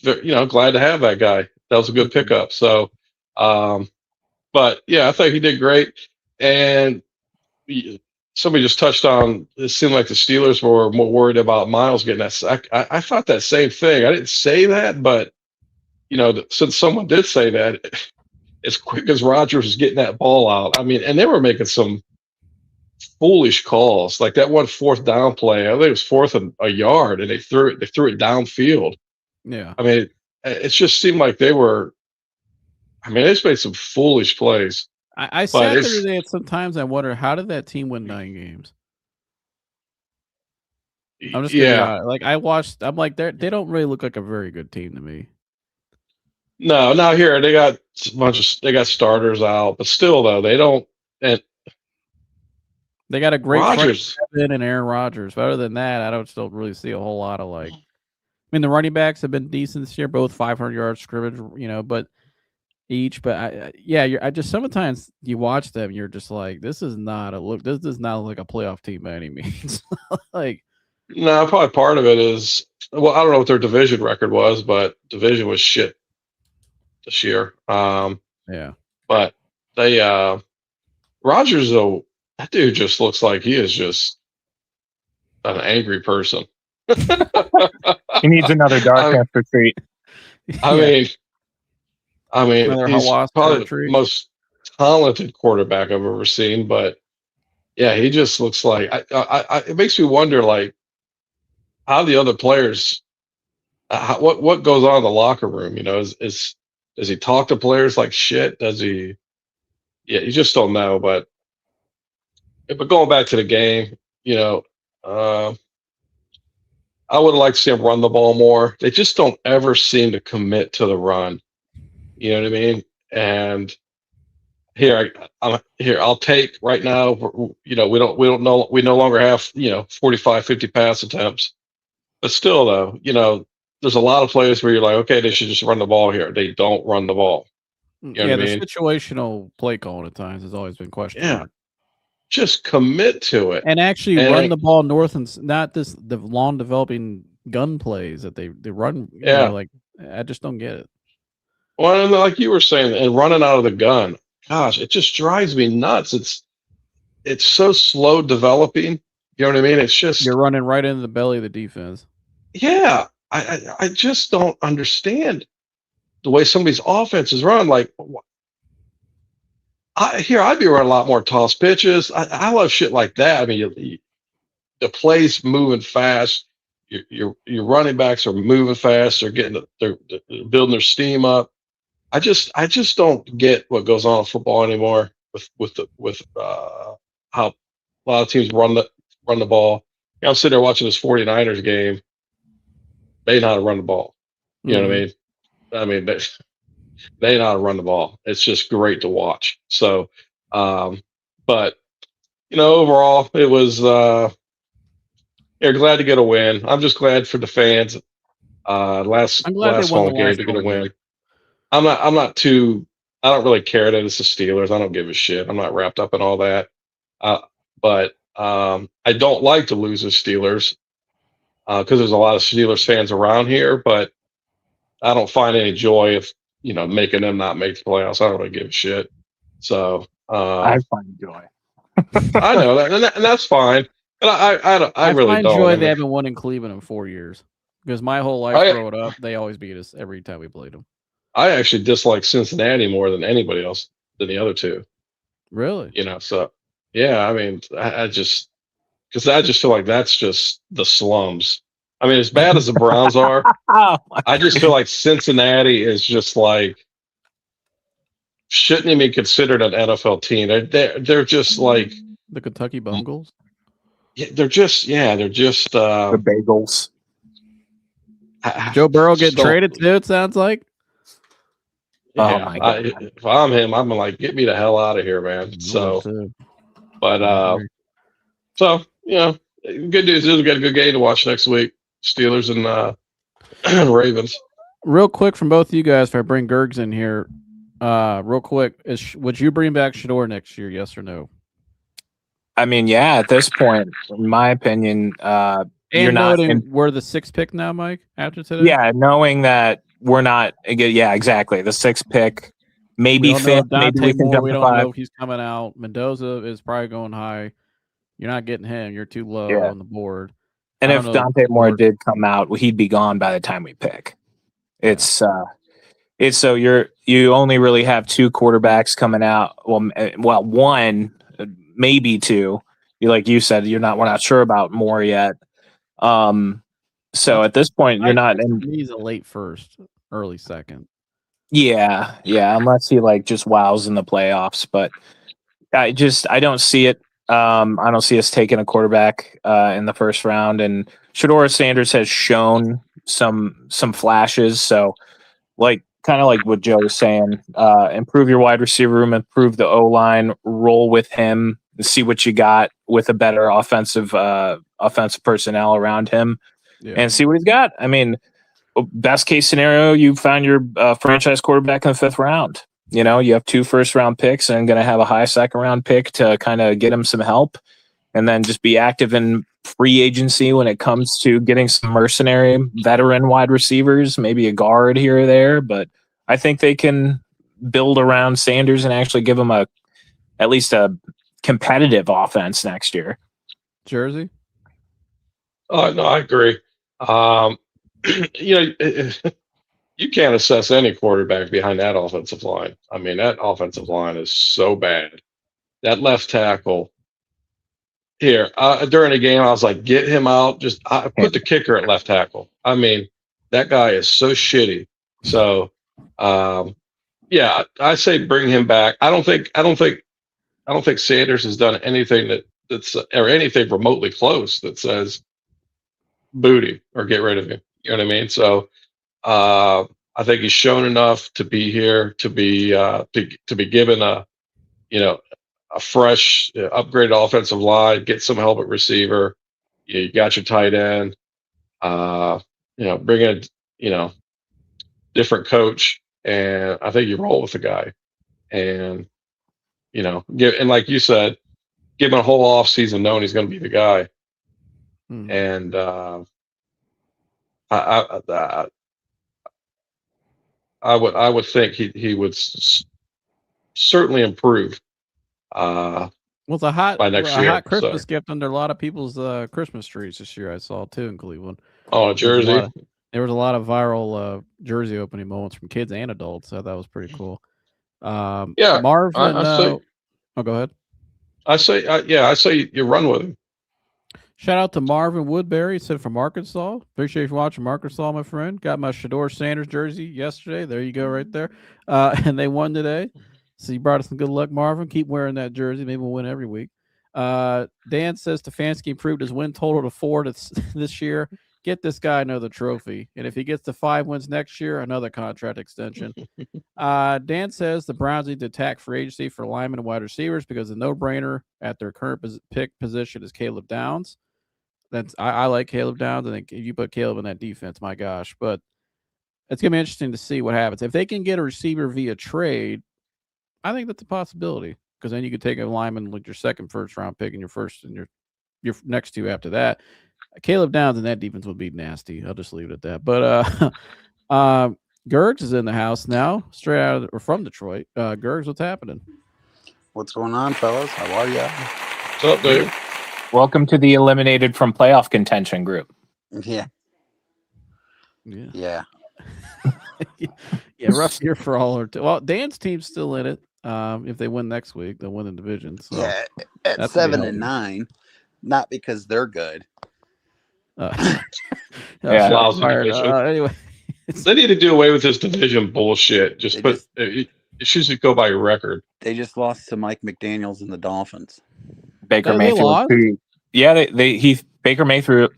glad to have that guy. That was a good pickup. So, but yeah, I think he did great. And somebody just touched on, it seemed like the Steelers were more worried about Miles getting that sack. I thought that same thing. I didn't say that, but since someone did say that, as quick as Rodgers was getting that ball out, I mean, and they were making some foolish calls, like that one 4th down play. I think it was 4th and a yard, and they threw it downfield. Yeah. I mean, it just seemed like they just made some foolish plays. I sat there today at sometimes I wonder, how did that team win 9 games? I'm just I watched, I'm like, they don't really look like a very good team to me. No, not here. They got they got starters out, but still though, they don't. And they got a great Rodgers and Aaron Rodgers. But other than that, I don't still really see a whole lot of I mean, the running backs have been decent this year, both 500-yard scrimmage, but each. But I just sometimes you watch them, you're just like, this does not look like a playoff team by any means. No, probably part of it is, well, I don't know what their division record was, but division was shit this year. Yeah. But they Rodgers, though, that dude just looks like he is just an angry person. He needs another Darknester treat. I mean, he's probably the most talented quarterback I've ever seen. But yeah, he just looks like it makes me wonder, how the other players, what goes on in the locker room? Does he talk to players like shit? Does he? Yeah, you just don't know. But going back to the game, I would have liked to see him run the ball more. They just don't ever seem to commit to the run. You know what I mean? And I'll take right now. We no longer have 45, 50 pass attempts, but still though, there's a lot of plays where you're like, okay, they should just run the ball here. They don't run the ball. You know what I mean? Situational play calling at times has always been questionable. Yeah. just commit to it and actually and run the ball north and not the long developing gun plays that they run. Yeah. Like I just don't get it. Well, and like you were saying, and running out of the gun, gosh, it just drives me nuts. It's so slow developing. You know what I mean? It's just You're running right into the belly of the defense. yeah. I just don't understand the way some of these offenses run. Like I'd be running a lot more toss pitches. I love shit like that. I mean, the plays moving fast. Your running backs are moving fast. They're building their steam up. I just don't get what goes on in football anymore with how a lot of teams run the ball. I'm sitting there watching this 49ers game. They know how to run the ball. You know what I mean? I mean they know how to run the ball. It's just great to watch. So, but overall it was. Glad to get a win. I'm just glad for the fans. Last I'm glad they won home the game last to get a home win. game. I'm not too. I don't really care that it's the Steelers. I don't give a shit. I'm not wrapped up in all that. But I don't like to lose the Steelers because there's a lot of Steelers fans around here. But I don't find any joy of making them not make the playoffs. I don't really give a shit. So I find joy. I know that, and that's fine. And I really find don't. joy they haven't won in Cleveland in 4 years because my whole life growing up, they always beat us every time we played them. I actually dislike Cincinnati more than anybody else than the other two. Really? So yeah, I mean, I just feel like that's just the slums. I mean, as bad as the Browns are, I just feel like Cincinnati is just like shouldn't even be considered an NFL team. They're just like the Kentucky Bungles. Yeah, they're just the Bagels. Joe Burrow get traded too. It sounds like. Yeah, oh my God. If I'm him, I'm like, get me the hell out of here, man. So, but so good news is we got a good game to watch next week. Steelers and Ravens. Real quick from both of you guys, if I bring Gergs in here, real quick, would you bring back Shedeur next year? Yes or no? I mean, yeah. At this point, in my opinion, you're not. We're the 6th pick now, Mike. After today, yeah, knowing that we're not. Yeah, exactly. The 6th pick, maybe 5th. Maybe we can jump we to don't 5. know if he's coming out. Mendoza is probably going high. You're not getting him. You're too low on the board. And if Dante Moore did come out, he'd be gone by the time we pick. It's so you only really have 2 quarterbacks coming out. Well, one, maybe 2. Like you said, we're not sure about Moore yet. So at this point, you're not. He's a late 1st, early 2nd. Yeah, unless he just wows in the playoffs. But I don't see it. I don't see us taking a quarterback in the 1st round. And Shedeur Sanders has shown some flashes. So kind of like what Joe was saying, improve your wide receiver room, improve the O-line, roll with him, see what you got with a better offensive personnel around him, and see what he's got. I mean, best case scenario, you found your franchise quarterback in the 5th round. You have 2 1st-round picks and going to have a high 2nd-round pick to kind of get him some help, and then just be active in free agency when it comes to getting some mercenary veteran wide receivers, maybe a guard here or there. But I think they can build around Sanders and actually give him at least a competitive offense next year. Jersey? No, I agree. You can't assess any quarterback behind that offensive line. I mean, that offensive line is so bad. That left tackle here during the game, I was like, get him out. Just put the kicker at left tackle. I mean, that guy is so shitty. So, yeah, I say bring him back. I don't think Sanders has done anything that's or anything remotely close that says booty or get rid of him. You know what I mean? So, I think he's shown enough to be here to be given a fresh, upgraded offensive line, get some help at receiver. You got your tight end. Bring in different coach, and I think you roll with the guy, and and like you said, given a whole off season knowing he's going to be the guy. Mhm. And I would think he would certainly improve Well, it's a hot by next year. Christmas So gift under a lot of people's Christmas trees this year. I saw too in Cleveland. oh, There was a lot Jersey. of there was a lot of viral jersey opening moments from kids and adults. So that was pretty cool. Yeah, Marvin, I say oh, go ahead. I say you run with him. Shout out to Marvin Woodbury. He said from Arkansas. Appreciate you watching Arkansas, my friend. Got my Shedeur Sanders jersey yesterday. There you go, right there. And they won today. So you brought us some good luck, Marvin. Keep wearing that jersey. Maybe we'll win every week. Dan says Stefanski improved his win total to 4 this year. Get this guy another trophy. And if he gets to 5 wins next year, another contract extension. Dan says the Browns need to attack free agency for linemen and wide receivers because the no-brainer at their current pick position is Caleb Downs. I like Caleb Downs. I think if you put Caleb in that defense, my gosh. But it's gonna be interesting to see what happens. If they can get a receiver via trade, I think that's a possibility. Because then you could take a lineman with your second first round pick and your first and your next two after that. Caleb Downs in that defense would be nasty. I'll just leave it at that. But Gergs is in the house now, straight out or from Detroit. Gergs, what's happening? What's going on, fellas? How are ya? What's up, dude? Welcome to the eliminated from playoff contention group. Yeah. Yeah, rough year for all our well, Dan's team's still in it. If they win next week, they'll win the division. So Yeah, at 7-9, not because they're good. Yeah. Lousy division. Anyway, They need to do away with this division bullshit. It should go by your record. They just lost to Mike McDaniels and the Dolphins. Baker They Mayfield. lost? Baker Mayfield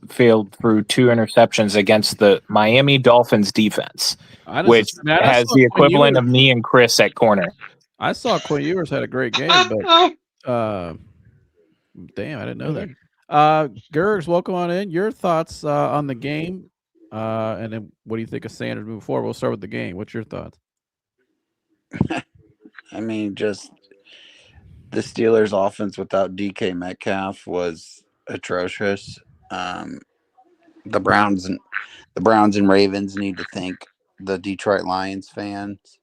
threw 2 interceptions against the Miami Dolphins defense, which has the equivalent of me and Chris at corner. I saw Quinn Ewers had a great game, but damn, I didn't know that. Gergs, welcome on in. Your thoughts on the game, and then what do you think of Sanders moving forward? We'll start with the game. What's your thoughts? I mean, just the Steelers' offense without DK Metcalf was atrocious. The Browns and Ravens need to thank the Detroit Lions fans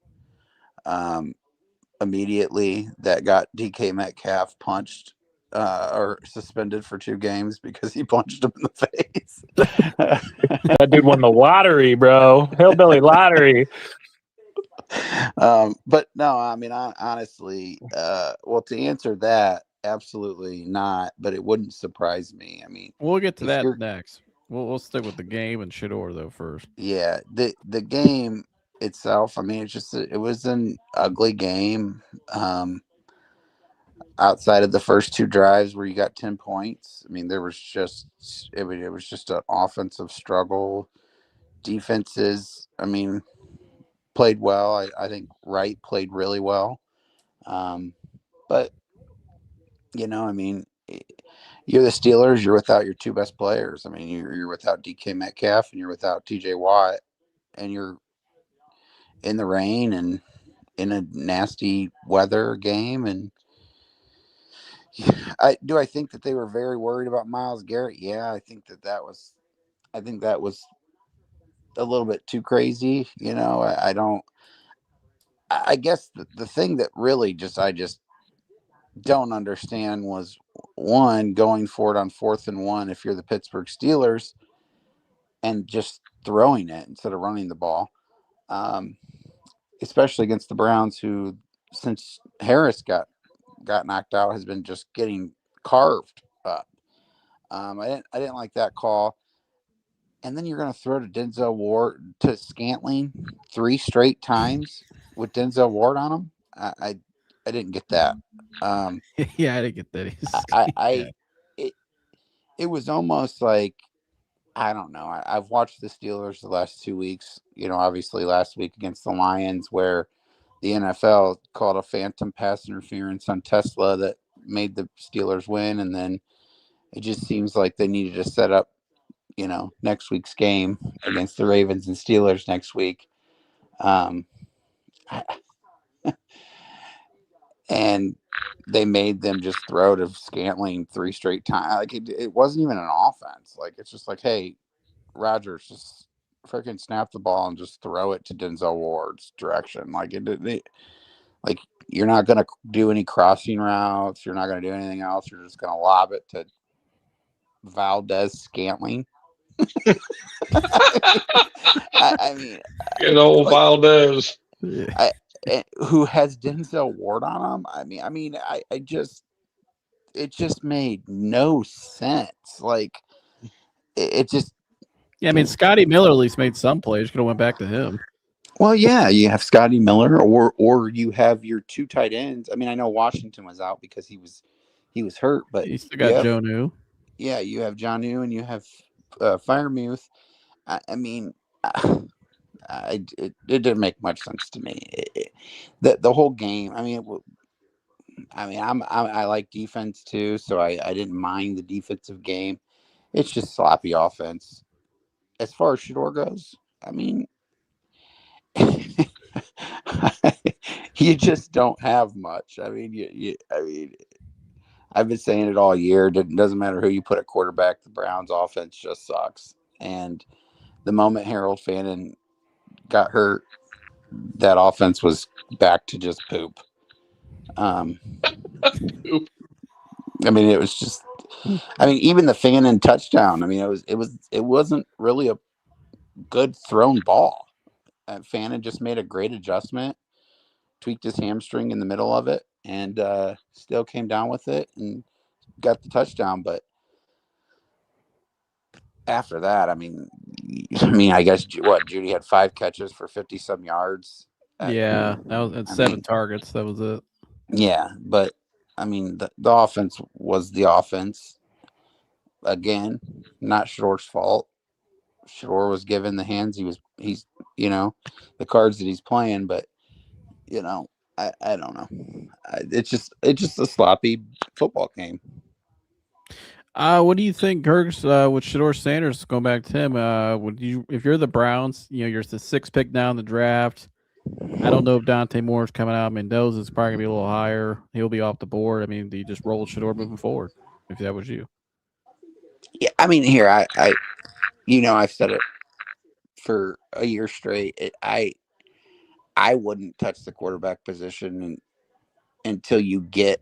immediately that got DK Metcalf punched or suspended for 2 games because he punched him in the face. That dude won the lottery, bro. Hillbilly lottery. But no, I mean, honestly, well, to answer that, absolutely not. But it wouldn't surprise me. I mean, we'll get to that next. We'll stick with the game and Shedeur though first. Yeah, the game itself. I mean, it was an ugly game. Outside of the first 2 drives where you got 10 points, I mean, it was just an offensive struggle. Defenses, I mean, played well. I think Wright played really well. But I mean, you're the Steelers. You're without your 2 best players. I mean, you're without DK Metcalf and you're without TJ Watt, and you're in the rain and in a nasty weather game. And I think that they were very worried about Myles Garrett. Yeah, I think that was a little bit too crazy. I guess the thing that really I just don't understand was, one, going for it on 4th and 1 if you're the Pittsburgh Steelers and just throwing it instead of running the ball, especially against the Browns, who, since Harris got knocked out, has been just getting carved up. I didn't like that call. And then you're going to throw to Denzel Ward, to Scantling 3 straight times with Denzel Ward on him. I didn't get that. Yeah, I didn't get that. It was almost like, I don't know. I've watched the Steelers the last 2 weeks. Obviously last week against the Lions, where the NFL called a phantom pass interference on Tesla that made the Steelers win, and then it just seems like they needed to set up, next week's game against the Ravens and Steelers next week. and they made them just throw to Scantling 3 straight times. Like it wasn't even an offense. Like it's just like, hey, Rodgers, just freaking snap the ball and just throw it to Denzel Ward's direction. Like like you're not gonna do any crossing routes. You're not gonna do anything else. You're just gonna lob it to Valdez Scantling. I mean, Good old like, Valdez. who has Denzel Ward on him? I just it just made no sense. Like it just. Yeah, I mean, Scotty Miller at least made some plays. Could have went back to him. Well, yeah, you have Scotty Miller, or you have your 2 tight ends. I mean, I know Washington was out because he was hurt, but You still got Joe New. Yeah, you have John New and you have Firemuth. I mean, it didn't make much sense to me. The whole game. I like defense too, so I didn't mind the defensive game. It's just sloppy offense. As far as Shedeur goes, I mean, you just don't have much. I mean, I've been saying it all year. It doesn't matter who you put at quarterback. The Browns' offense just sucks. And the moment Harold Fannin got hurt, that offense was back to just poop. I mean, it was just. I mean, even the Fannin touchdown. I mean, it wasn't really a good thrown ball. Fannin just made a great adjustment, tweaked his hamstring in the middle of it, and still came down with it and got the touchdown. But after that, I mean, I guess Judy had 5 catches for 50-some yards. Yeah, that was at 7 targets. That was it. Yeah, but I mean, the offense was the offense. Again, not Shedeur's fault. Shedeur was given the hands. He's the cards that he's playing, but I don't know. It's just a sloppy football game. What do you think, Gergs, with Shedeur Sanders, going back to him, would you, if you're the Browns, you're the 6th pick down the draft. I don't know if Dante Moore's coming out. Mendoza's probably gonna be a little higher. He'll be off the board. I mean, do you just roll Shedeur moving forward if that was you? Yeah, I mean, here I've said it for a year straight. I wouldn't touch the quarterback position until you get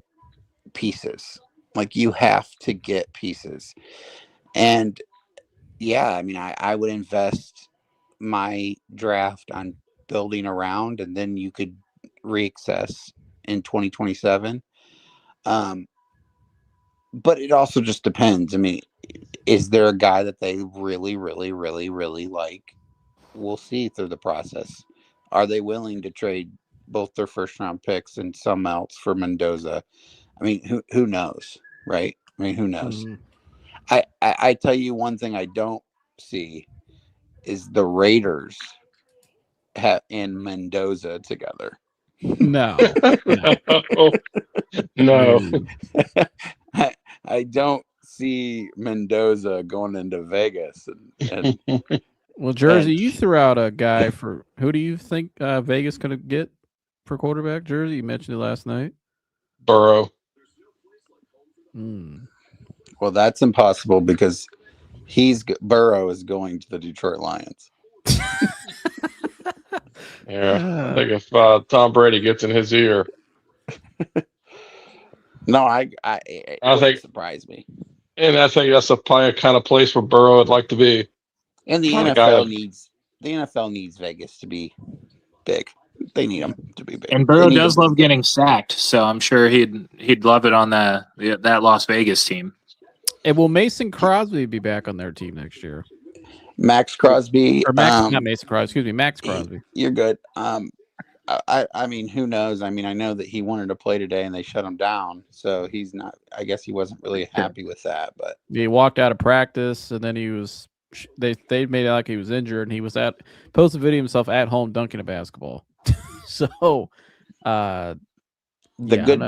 pieces. Like, you have to get pieces. And yeah, I mean, I would invest my draft on building around, and then you could reaccess in 2027. But it also just depends. I mean, is there a guy that they really, really, really, really like? We'll see through the process. Are they willing to trade both their first round picks and some else for Mendoza? I mean, who knows, right? I mean, who knows? Mm-hmm. I tell you one thing I don't see is the Raiders and Mendoza together. No. No. I don't see Mendoza going into Vegas. And well, Jersey, you threw out a guy for who do you think Vegas going to get for quarterback? Jersey, you mentioned it last night. Burrow. Well, that's impossible because Burrow is going to the Detroit Lions. Yeah, I think if Tom Brady gets in his ear. No, it wouldn't surprise me. And I think that's a kind of place where Burrow would like to be. And the NFL needs Vegas to be big. They need them to be big. And Burrow does love getting sacked, so I'm sure he'd love it on that Las Vegas team. And will Mason Crosby be back on their team next year? Max Crosby, not Mason Crosby. Excuse me, Max Crosby. You're good. I mean, who knows? I mean, I know that he wanted to play today and they shut him down, so he's not. I guess he wasn't really happy with that. But he walked out of practice and then he was. They made it like he was injured and he was posted a video of himself at home dunking a basketball. So, the good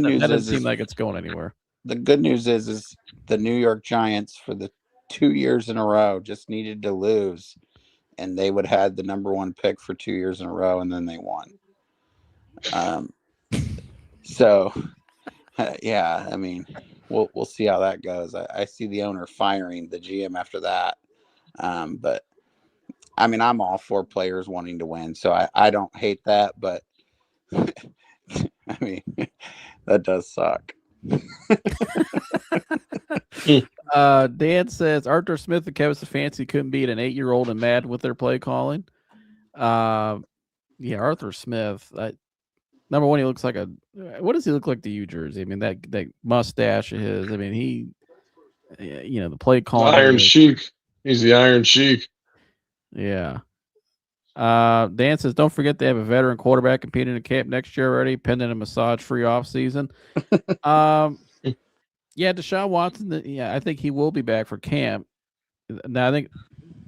news that doesn't seem like it's going anywhere. The good news is the New York Giants for the 2 years in a row just needed to lose, and they would have had the number 1 pick for 2 years in a row, and then they won. So, yeah, I mean, we'll see how that goes. I see the owner firing the GM after that. But I mean, I'm all for players wanting to win, so I don't hate that. But I mean, that does suck. Dan says Arthur Smith and Kevin Stefanski couldn't beat an 8-year-old and mad with their play calling. Yeah, Arthur Smith. Number one, he looks like what does he look like to you, Jersey? I mean, that mustache of his. I mean, the play calling. Iron Sheik. He's the Iron Sheik. Yeah. Dan says, don't forget they have a veteran quarterback competing in camp next year already, pending a massage-free offseason. Yeah, Deshaun Watson, I think he will be back for camp. Now, I think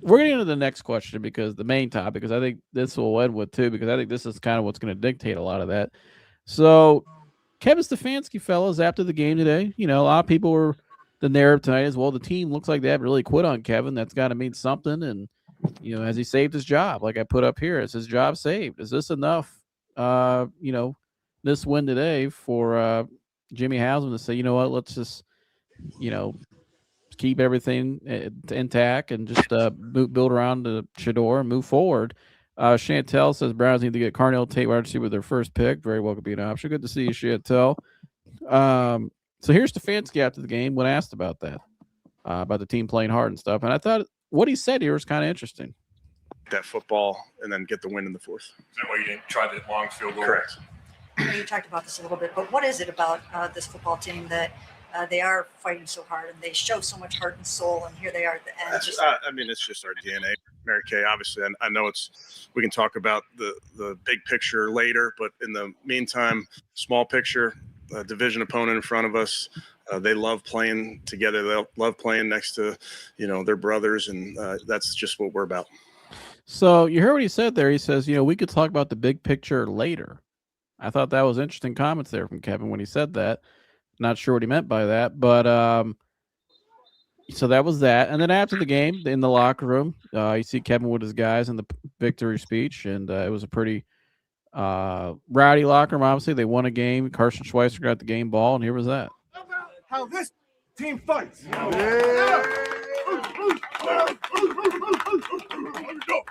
we're getting into the next question because the main topic, because I think this will end with too, because I think this is kind of what's going to dictate a lot of that. So, Kevin Stefanski, fellas, after the game today, a lot of people were the narrative tonight is, well, the team looks like they haven't really quit on Kevin. That's got to mean something. And, has he saved his job? Like I put up here, is his job saved? Is this enough, this win today for Jimmy Haslam to say, you know what, let's just, keep everything intact and just build around the Shedeur and move forward. Chantel says Browns need to get Carnell Tate wide receiver with their first pick. Very well could be an option. Good to see you, Chantel. So here's Stefanski after the game when asked about that, about the team playing hard and stuff. And I thought what he said here was kind of interesting. That football and then get the win in the fourth. Is that why you didn't try the long field goal? Correct. You talked about this a little bit, but what is it about this football team that they are fighting so hard and they show so much heart and soul, and here they are at the end? It's just our DNA, Mary Kay. Obviously, I know we can talk about the big picture later, but in the meantime, small picture, division opponent in front of us. They love playing together. They love playing next to, their brothers, and that's just what we're about. So you heard what he said there. He says, we could talk about the big picture later. I thought that was interesting comments there from Kevin when he said that. Not sure what he meant by that, but so that was that. And then after the game in the locker room, you see Kevin with his guys in the victory speech, and it was a pretty rowdy locker room. Obviously, they won a game. Carson Schweitzer got the game ball, and here was that. How this team fights.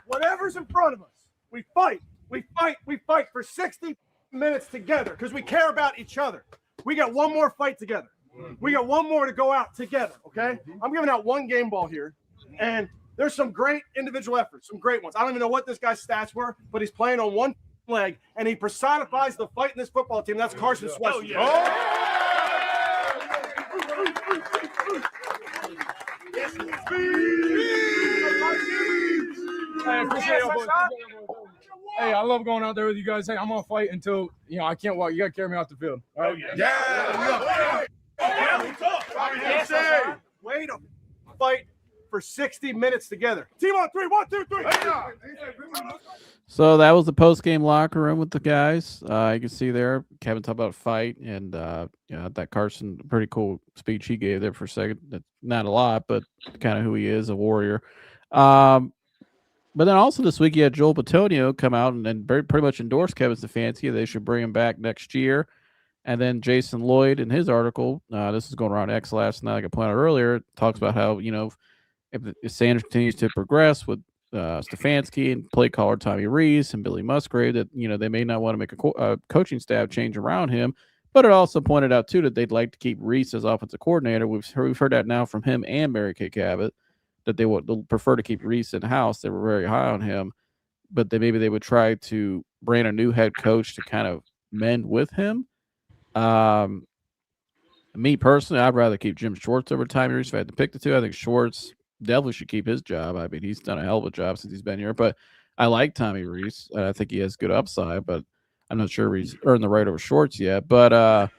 Whatever's in front of us, we fight. We fight for 60 minutes together because we care about each other. We got one more fight together. We got one more to go out together, okay? I'm giving out one game ball here, and there's some great individual efforts, some great ones. I don't even know what this guy's stats were, but he's playing on one leg, and he personifies the fight in this football team. That's Carson Schweitzer. Hey, I love going out there with you guys. Hey, I'm gonna fight until I can't walk. You gotta carry me off the field. All right? Way to fight for 60 minutes together. Team on three. 1, 2, 3. So that was the post-game locker room with the guys. You can see there, Kevin talked about fight, and that Carson, pretty cool speech he gave there for a second. Not a lot, but kind of who he is, a warrior. But then also this week, you had Joel Bitonio come out and pretty much endorse Kevin Stefanski. They should bring him back next year. And then Jason Lloyd, in his article, this is going around X last night, like I pointed out earlier, talks about how, if Sanders continues to progress with Stefanski and play caller Tommy Rees and Billy Musgrave, that, they may not want to make a coaching staff change around him. But it also pointed out, too, that they'd like to keep Rees as offensive coordinator. We've heard that now from him and Mary Kay Cabot, that they'll prefer to keep Rees in-house. They were very high on him. But maybe they would try to bring a new head coach to kind of mend with him. Me personally, I'd rather keep Jim Schwartz over Tommy Rees if I had to pick the two. I think Schwartz definitely should keep his job. I mean, he's done a hell of a job since he's been here. But I like Tommy Rees. I think he has good upside, but I'm not sure he's earned the right over Schwartz yet. But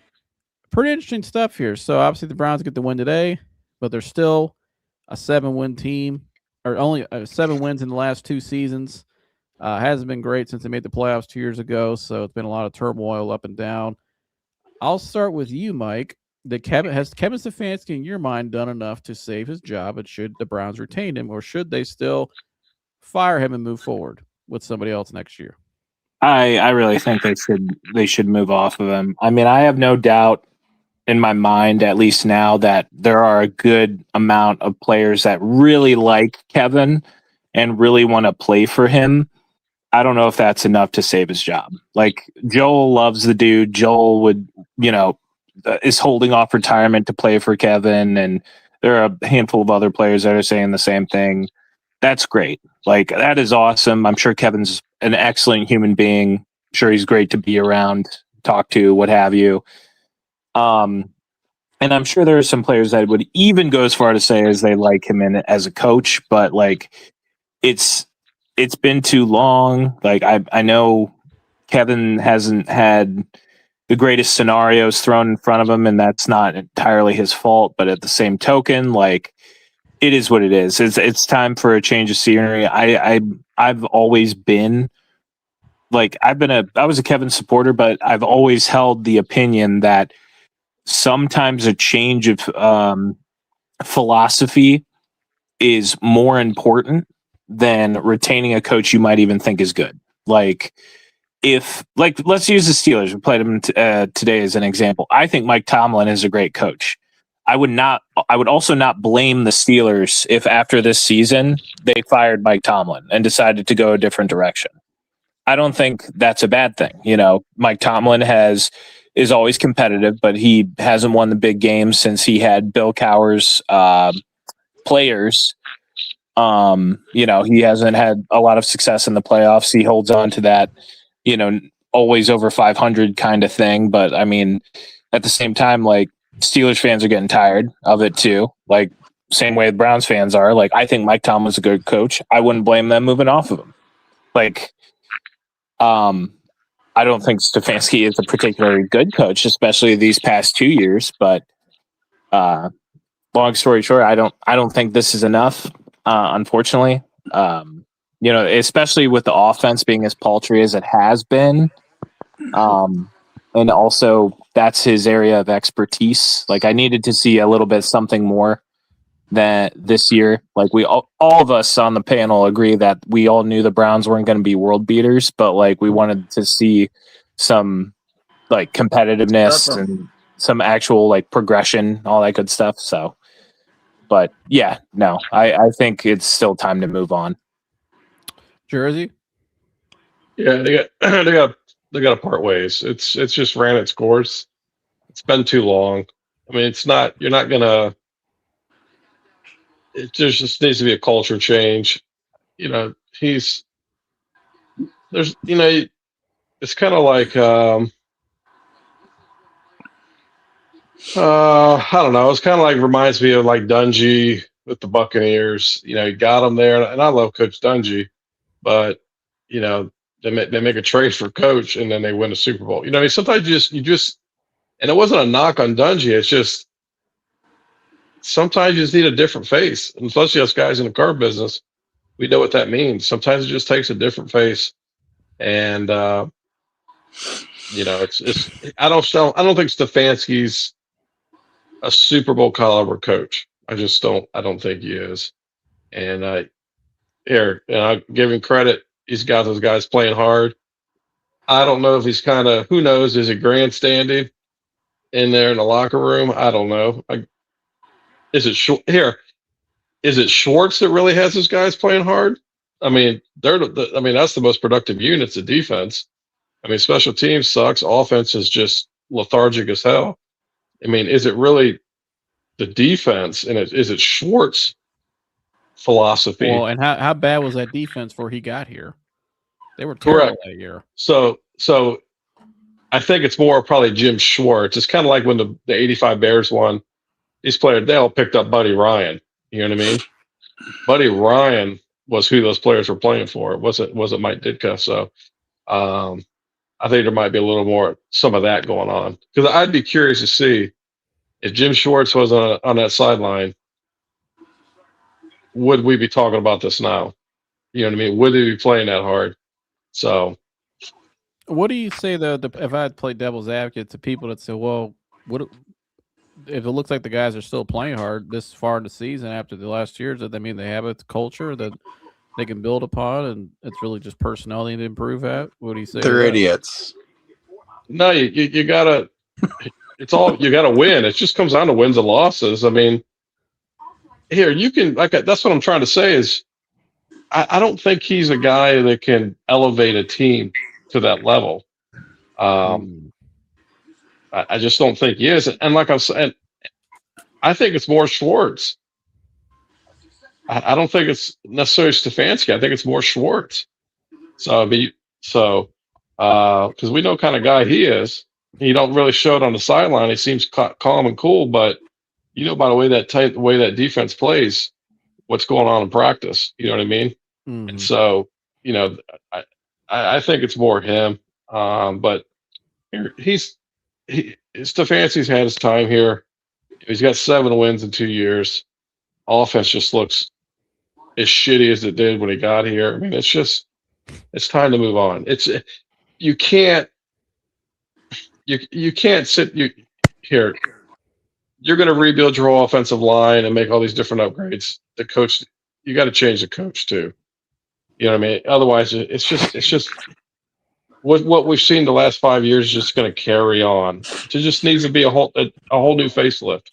pretty interesting stuff here. So obviously the Browns get the win today, but they're still a 7-win team, or only 7 wins in the last 2 seasons. Hasn't been great since they made the playoffs 2 years ago, so it's been a lot of turmoil up and down. I'll start with you, Mike. Has Kevin Stefanski, in your mind, done enough to save his job, and should the Browns retain him, or should they still fire him and move forward with somebody else next year? I really think they should move off of him. I mean, I have no doubt in my mind, at least now, that there are a good amount of players that really like Kevin and really want to play for him. I don't know if that's enough to save his job. Like, Joel loves the dude. Joel would, is holding off retirement to play for Kevin, and there are a handful of other players that are saying the same thing. That's great. Like, that is awesome. I'm sure Kevin's an excellent human being. I'm sure he's great to be around, talk to, what have you. And I'm sure there are some players that would even go as far to say as they like him as a coach, but like, it's been too long. Like, I know Kevin hasn't had the greatest scenarios thrown in front of him, and that's not entirely his fault. But at the same token, like, it is what it is. It's time for a change of scenery. I've always been like, I was a Kevin supporter, but I've always held the opinion that sometimes a change of philosophy is more important than retaining a coach you might even think is good. Like, let's use the Steelers. We played them today as an example. I think Mike Tomlin is a great coach. I would also not blame the Steelers if after this season they fired Mike Tomlin and decided to go a different direction. I don't think that's a bad thing. Mike Tomlin is always competitive, but he hasn't won the big games since he had Bill Cowher's players. He hasn't had a lot of success in the playoffs. He holds on to that, always over 500 kind of thing. But I mean, at the same time, like, Steelers fans are getting tired of it too. Like, same way the Browns fans are. Like, I think Mike Tomlin's a good coach. I wouldn't blame them moving off of him. Like, I don't think Stefanski is a particularly good coach, especially these past 2 years. But long story short, I don't think this is enough. Unfortunately, especially with the offense being as paltry as it has been, and also that's his area of expertise. Like, I needed to see a little bit something more than this year. Like, we all of us on the panel agree that we all knew the Browns weren't going to be world beaters, but like, we wanted to see some like competitiveness and some actual like progression, all that good stuff. So, but yeah, no, I think it's still time to move on. Jersey? Yeah, they got to part ways. It's just ran its course. It's been too long. I mean, you're not gonna. There just needs to be a culture change. It's kind of like I don't know. It's kind of like, reminds me of like Dungy with the Buccaneers. He got him there, and I love Coach Dungy, but they make a trade for coach, and then they win a Super Bowl. Sometimes you just, and it wasn't a knock on Dungy. It's just sometimes you just need a different face, and especially us guys in the car business, we know what that means. Sometimes it just takes a different face, and it's I don't think Stefanski's a Super Bowl caliber coach. I don't think he is. And I'll give him credit. He's got those guys playing hard. I don't know if he's who knows, is he grandstanding in there in the locker room? I don't know. Is it Schwartz that really has his guys playing hard? I mean, that's the most productive units of defense. I mean, special teams sucks. Offense is just lethargic as hell. I mean, is it really the defense, and is it Schwartz philosophy? Well, and how bad was that defense before he got here? They were terrible that year. So I think it's more probably Jim Schwartz. It's kind of like when the 85 Bears won. These players, they all picked up Buddy Ryan. You know what I mean? Buddy Ryan was who those players were playing for. It wasn't Mike Ditka. So I think there might be a little more, some of that going on. Because I'd be curious to see if Jim Schwartz was on that sideline, would we be talking about this now? You know what I mean? Would they be playing that hard? So, what do you say if I had played devil's advocate to people that say, well, what if it looks like the guys are still playing hard this far in the season after the last years? Does that mean they have a culture that they can build upon, and it's really just personnel they need to improve at. What do you say? to They're that? idiots. No, you gotta. It's all you gotta win. It just comes down to wins and losses. I mean, here you can that's what I'm trying to say is I don't think he's a guy that can elevate a team to that level. Mm. I just don't think he is. And like I said, I think it's more Schwartz. I don't think it's necessarily Stefanski. I think it's more Schwartz. So I mean, because we know kind of guy he is. He don't really show it on the sideline. He seems calm and cool, but you know by the way the way that defense plays, what's going on in practice. You know what I mean? Mhm. And so, you know, I think it's more him. But Stefanski's had his time here. He's got 7 wins in 2 years. Offense just looks as shitty as it did when he got here. I mean, it's time to move on. You can't sit here. You're going to rebuild your whole offensive line and make all these different upgrades. The coach, you got to change the coach too. You know what I mean? Otherwise, it's just what we've seen the last 5 years is just going to carry on. It just needs to be a whole new facelift.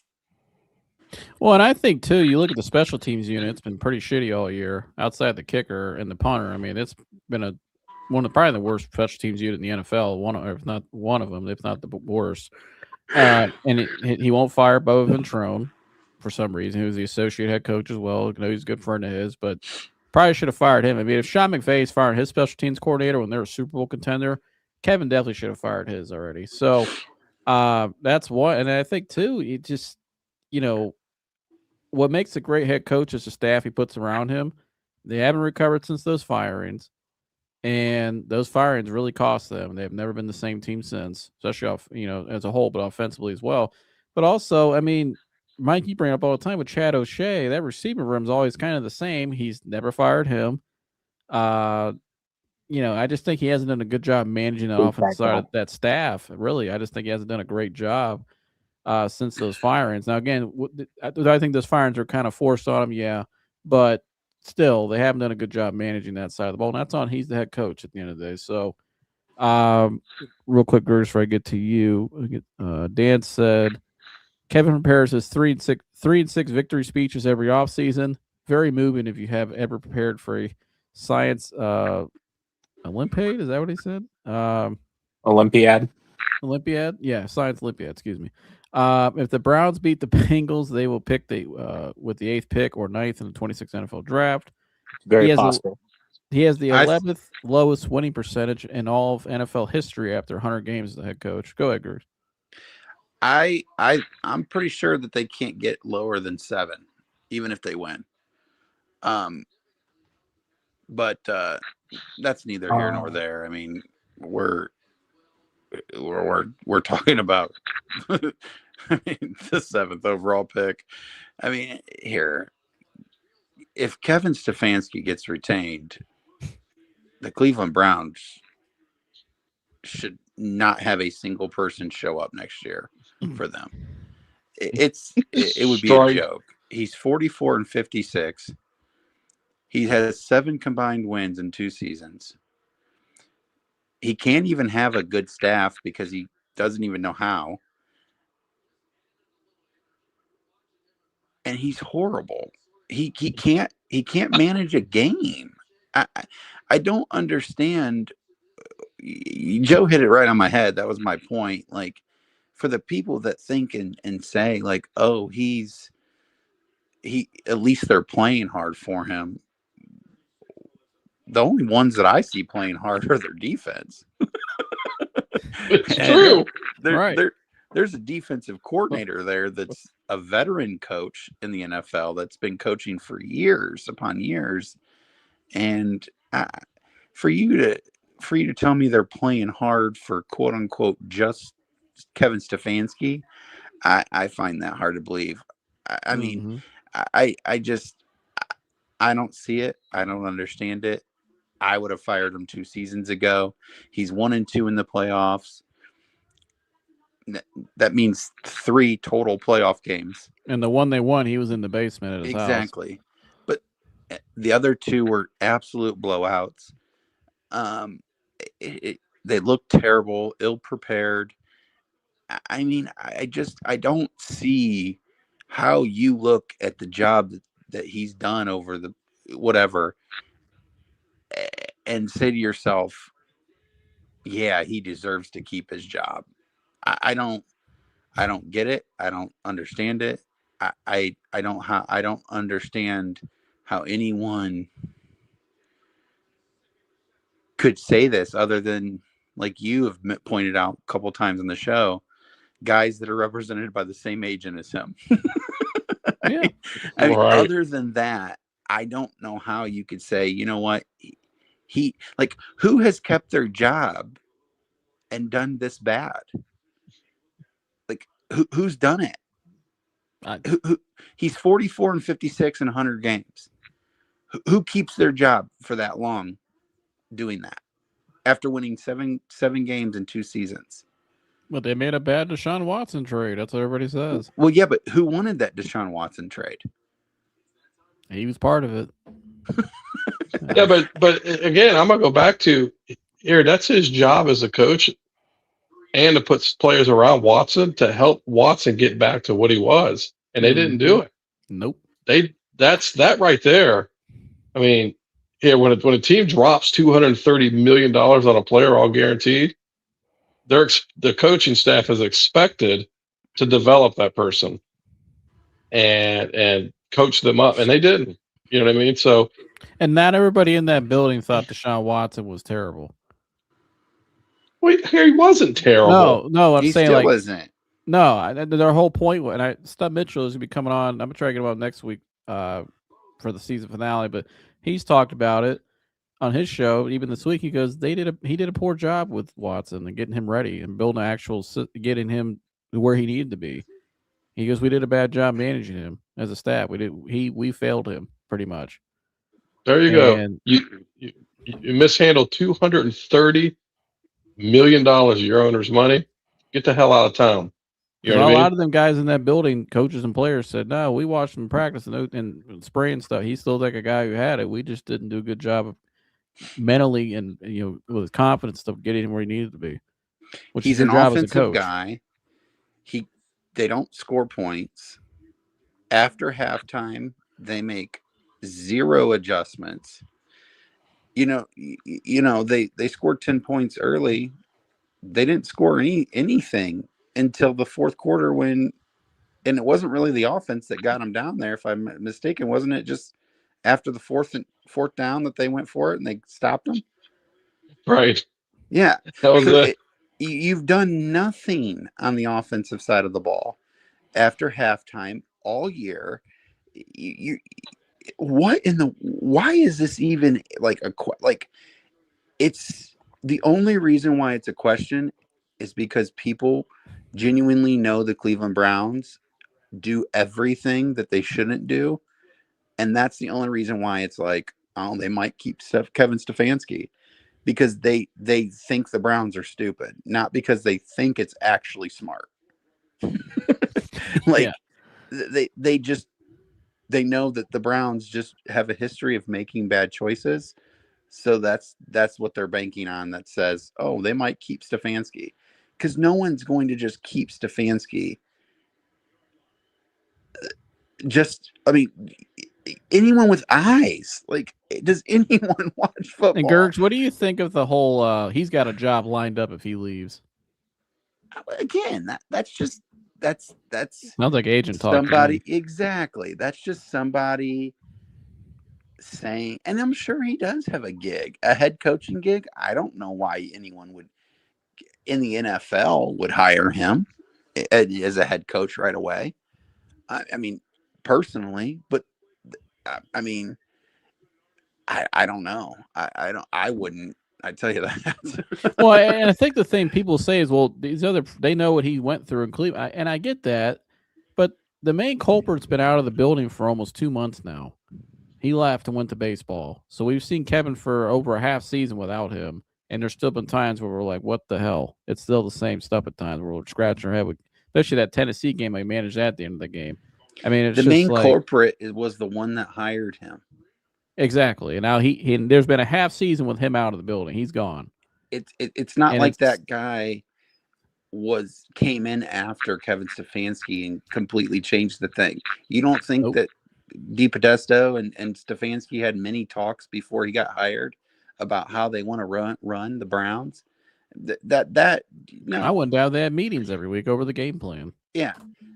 Well, and I think too, you look at the special teams unit; it's been pretty shitty all year. Outside the kicker and the punter, I mean, it's been probably the worst special teams unit in the NFL. If not one of them, if not the worst. And he won't fire Bo Ventrone for some reason. He was the associate head coach as well. You know, he's a good friend of his, but probably should have fired him. I mean, if Sean McVay's firing his special teams coordinator when they're a Super Bowl contender, Kevin definitely should have fired his already. So that's one. And I think too, it just, you know, what makes a great head coach is the staff he puts around him. They haven't recovered since those firings. And those firings really cost them. They've never been the same team since, especially off, as a whole, but offensively as well. But also, I mean, Mike, you bring up all the time with Chad O'Shea, that receiving room's always kind of the same. He's never fired him. I just think he hasn't done a good job managing that offensive side of that staff. Really, I just think he hasn't done a great job since those firings. Now, again, I think those firings are kind of forced on him, yeah, but still, they haven't done a good job managing that side of the ball. And that's on he's the head coach at the end of the day. So, real quick, Bruce, before I get to you, Dan said Kevin prepares his 3 and 6 victory speeches every offseason. Very moving if you have ever prepared for a science Olympiad. Is that what he said? Olympiad. Yeah, science Olympiad. Excuse me. If the Browns beat the Bengals, they will pick with the 8th pick or 9th in the 26th NFL draft. Very possible. He has the 11th lowest winning percentage in all of NFL history after 100 games as the head coach. Go ahead, Gers. I'm pretty sure that they can't get lower than 7, even if they win. But that's neither here nor there. I mean, we're talking about the 7th overall pick. I mean, here, if Kevin Stefanski gets retained, the Cleveland Browns should not have a single person show up next year for them. It would be a joke. He's 44-56. He has 7 combined wins in 2 seasons. He can't even have a good staff because he doesn't even know how. And he's horrible. He can't manage a game. I don't understand. Joe hit it right on my head. That was my point. Like, for the people that think and say like, oh, he at least they're playing hard for him. The only ones that I see playing hard are their defense. It's true. There's a defensive coordinator there that's a veteran coach in the NFL that's been coaching for years upon years. And for you to tell me they're playing hard for quote unquote just Kevin Stefanski, I find that hard to believe. I mean, I don't see it. I don't understand it. I would have fired him 2 seasons ago. He's 1-2 in the playoffs. That means 3 total playoff games. And the one they won, he was in the basement at his house. Exactly. But The other two were absolute blowouts. They looked terrible, ill prepared. I mean, I don't see how you look at the job that he's done over the whatever and say to yourself, yeah, he deserves to keep his job. I don't get it. I don't understand it. I don't understand how anyone could say this other than, like you have pointed out a couple times on the show, guys that are represented by the same agent as him. Yeah. I mean, Right. other than that, I don't know how you could say, you know what, he like, who has kept their job and done this bad? Like, who's done it? He's 44 and 56 in 100 games. Who keeps their job for that long doing that after winning seven games in 2 seasons? But they made a bad Deshaun Watson trade. That's what everybody says. Well, yeah, but who wanted that Deshaun Watson trade? He was part of it. Yeah, but again, I'm gonna go back to here. That's his job as a coach, and to put players around Watson to help Watson get back to what he was, and they didn't do it. Nope. That's that right there. I mean, yeah, when a team drops $230 million on a player, all guaranteed, the coaching staff is expected to develop that person and coach them up, and they didn't. You know what I mean? So, and not everybody in that building thought Deshaun Watson was terrible. Wait, he wasn't terrible. No, I'm he saying still like wasn't. no. Their whole point, and Stub Mitchell is gonna be coming on. I'm gonna try to get him on next week for the season finale, but he's talked about it on his show. Even this week, he goes, he did a poor job with Watson and getting him ready and building getting him where he needed to be. He goes, we did a bad job managing him as a staff. We failed him pretty much. There you go. You mishandled $230 million of your owner's money. Get the hell out of town. You know what I mean? A lot of them guys in that building, coaches and players, said, no, we watched him practice and spraying stuff. He's still like a guy who had it. We just didn't do a good job of mentally and with his confidence of getting him where he needed to be. He's an offensive guy. They don't score points. After halftime, they make 0 adjustments. They scored 10 points early. They didn't score anything until the fourth quarter and it wasn't really the offense that got them down there. If I'm mistaken, wasn't it just after the fourth down that they went for it and they stopped them? Right. Yeah. That was You've done nothing on the offensive side of the ball after halftime all year. Why is this even it's the only reason why it's a question is because people genuinely know the Cleveland Browns do everything that they shouldn't do. And that's the only reason why it's like, oh, they might keep Kevin Stefanski. Because they think the Browns are stupid, not because they think it's actually smart. They know that the Browns just have a history of making bad choices. So that's what they're banking on. That says, oh, they might keep Stefanski, because no one's going to just keep Stefanski. Anyone with eyes, does anyone watch football? And Gergs, what do you think of the whole he's got a job lined up if he leaves? Again, that's sounds like agent talk. Somebody, exactly. That's just somebody saying, and I'm sure he does have a head coaching gig. I don't know why anyone would in the NFL would hire him as a head coach right away. I mean, personally, but I mean, I don't know. I wouldn't. I tell you that. Well, and I think the thing people say is, well, they know what he went through in Cleveland, and I get that, but the main culprit's been out of the building for almost 2 months now. He left and went to baseball, so we've seen Kevin for over a half season without him, and there's still been times where we're like, what the hell? It's still the same stuff at times where we're scratching our head with, especially that Tennessee game. I managed that at the end of the game. I mean, it's the just main culprit was the one that hired him. Exactly. And now he there's been a half season with him out of the building. He's gone. It's not And like it's that guy came in after Kevin Stefanski and completely changed the thing. You don't think nope. that DiPodesto and Stefanski had many talks before he got hired about how they want to run the Browns? That no. I wouldn't doubt they had meetings every week over the game plan. Yeah,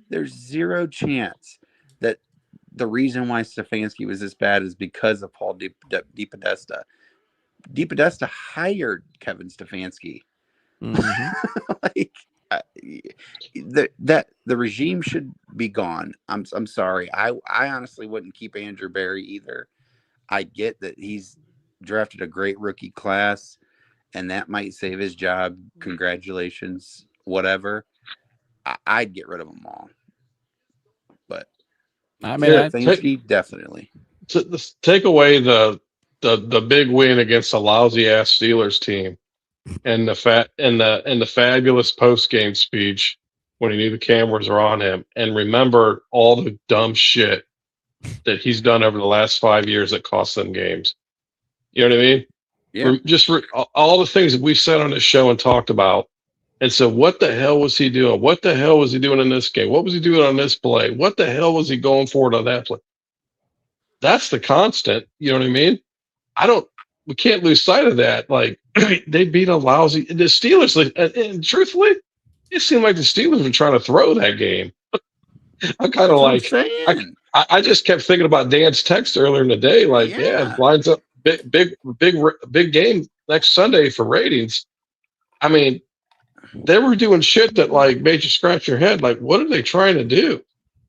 there's zero chance that the reason why Stefanski was this bad is because of Paul DiPodesta. DiPodesta hired Kevin Stefanski. Mm-hmm. Like the regime should be gone. I'm sorry. I honestly wouldn't keep Andrew Berry either. I get that he's drafted a great rookie class, and that might save his job. Congratulations, whatever. I'd get rid of them all. But I mean, Stefanski, definitely. Take away the big win against a lousy ass Steelers team, and the fabulous post game speech when he knew the cameras were on him, and remember all the dumb shit that he's done over the last 5 years that cost them games. You know what I mean? Yeah. All the things that we said on this show and talked about. And so what the hell was he doing? What the hell was he doing in this game? What was he doing on this play? What the hell was he going for it on that play? That's the constant. You know what I mean? We can't lose sight of that. Like, they beat the Steelers. And truthfully, it seemed like the Steelers were trying to throw that game. I'm kind of like, I just kept thinking about Dan's text earlier in the day. Like, yeah, lines up big game next Sunday for ratings. I mean, they were doing shit that like made you scratch your head. Like, what are they trying to do?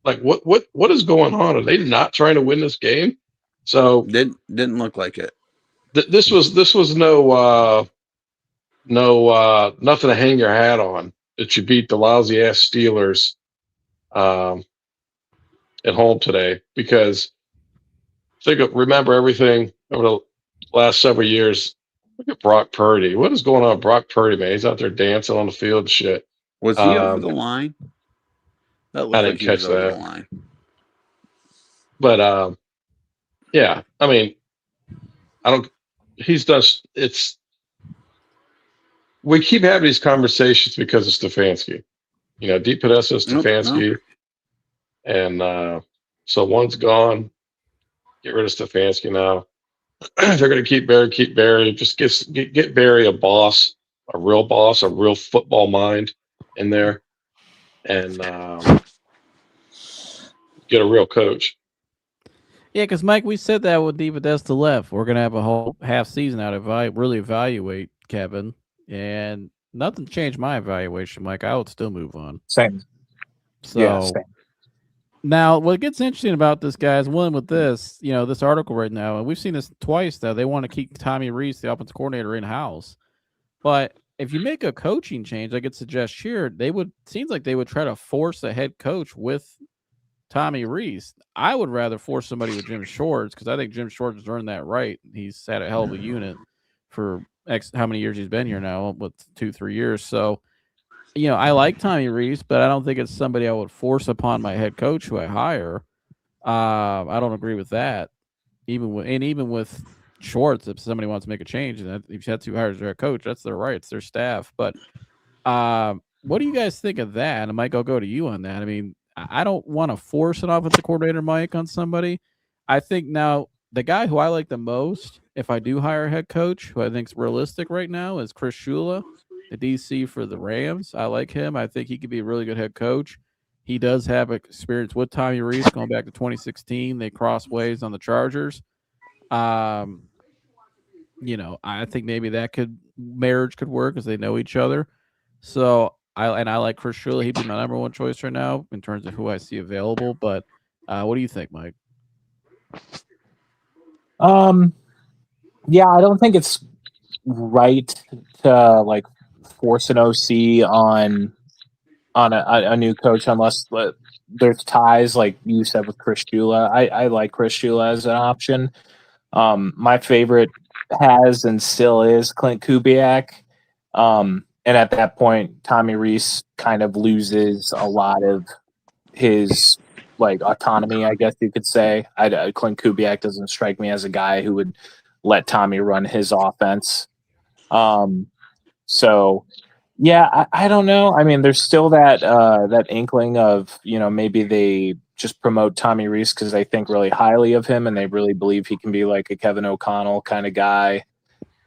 Like, what is going on? Are they not trying to win this game? So didn't look like it. This was no nothing to hang your hat on that you beat the lousy ass Steelers at home today, because remember everything over the last several years. Look at Brock Purdy. What is going on with Brock Purdy, man? He's out there dancing on the field and shit. Was he over the line? That looked I didn't like he catch was over that. the line. But yeah, I mean, we keep having these conversations because of Stefanski. You know, DiPodesta, Stefanski. And so one's gone. Get rid of Stefanski now. They're going to keep Barry. Just get Barry a real football mind in there, and get a real coach. Yeah, because Mike, we said that with DiPodesta left. We're going to have a whole half season out of really evaluate Kevin, and nothing changed my evaluation, Mike. I would still move on. Same. So yeah, same. Now, what gets interesting about this, guys, one with this, this article right now, and we've seen this twice, though. They want to keep Tommy Rees, the offensive coordinator, in-house. But if you make a coaching change, I could suggest here, seems like they would try to force a head coach with Tommy Rees. I would rather force somebody with Jim Schwartz, because I think Jim Schwartz has earned that right. He's had a hell of a unit for how many years he's been here now, with 2-3 years. So, I like Tommy Rees, but I don't think it's somebody I would force upon my head coach who I hire. I don't agree with that. Even with Schwartz, if somebody wants to make a change, and if you had to hire their coach, that's their right. It's their staff. But what do you guys think of that? And Mike, I'll go to you on that. I mean, I don't want to force an offensive coordinator, Mike, on somebody. I think now the guy who I like the most, if I do hire a head coach, who I think is realistic right now, is Chris Shula, the DC for the Rams. I like him. I think he could be a really good head coach. He does have experience with Tommy Rees going back to 2016. They crossed ways on the Chargers. I think maybe marriage could work because they know each other. So I like Chris Shula. He'd be my number one choice right now in terms of who I see available. But what do you think, Mike? Yeah, I don't think it's right to force an OC on a new coach unless there's ties, like you said, with Chris Shula. I like Chris Shula as an option. My favorite has and still is Clint Kubiak. And at that point, Tommy Rees kind of loses a lot of his like autonomy, I guess you could say. Clint Kubiak doesn't strike me as a guy who would let Tommy run his offense. So yeah, I don't know. I mean, there's still that inkling of, maybe they just promote Tommy Rees because they think really highly of him and they really believe he can be like a Kevin O'Connell kind of guy.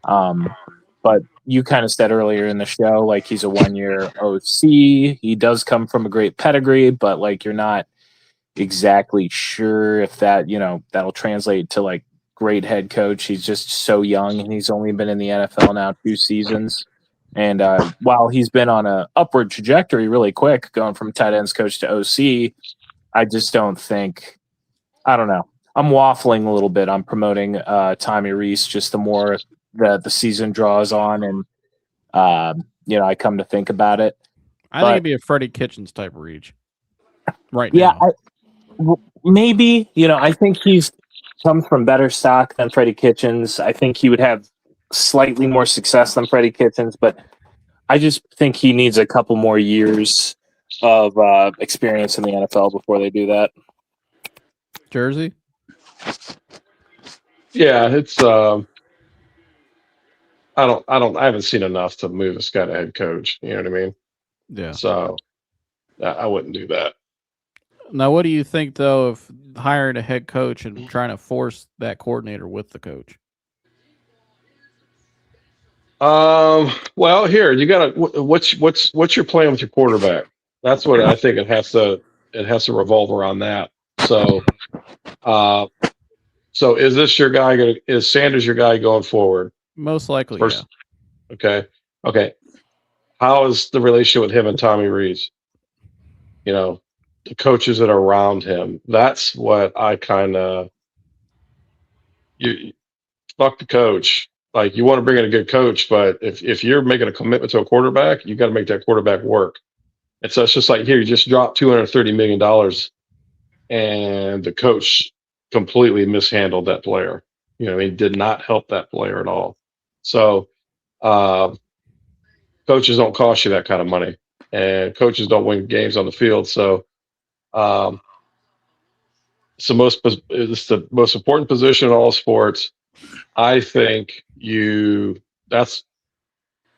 But you kind of said earlier in the show, like he's a 1-year OC. He does come from a great pedigree, but like you're not exactly sure if that, that'll translate to like great head coach. He's just so young and he's only been in the NFL now 2 seasons. And while he's been on a upward trajectory really quick, going from tight ends coach to OC, I just don't think, I don't know. I'm waffling a little bit on promoting Tommy Rees just the more that the season draws on and, I come to think about it. I think it'd be a Freddie Kitchens type reach right Yeah, now. maybe. I think he's comes from better stock than Freddie Kitchens. I think he would have slightly more success than Freddie Kitchens, but I just think he needs a couple more years of experience in the NFL before they do that. Jersey? Yeah, it's I haven't seen enough to move this guy to head coach. You know what I mean? Yeah. So I wouldn't do that. Now, what do you think, though, of hiring a head coach and trying to force that coordinator with the coach? Well, here you got to what's your plan with your quarterback? That's what I think it has to revolve around that. So is this your guy? Is Sanders your guy going forward? Most likely, yeah. Okay. How is the relationship with him and Tommy Rees? The coaches that are around him. That's what I kind of fuck the coach. Like, you want to bring in a good coach, but if you're making a commitment to a quarterback, you got to make that quarterback work. And so it's just like, here, you just dropped $230 million and the coach completely mishandled that player. He did not help that player at all. So coaches don't cost you that kind of money, and coaches don't win games on the field. So it's the most important position in all sports. I think that's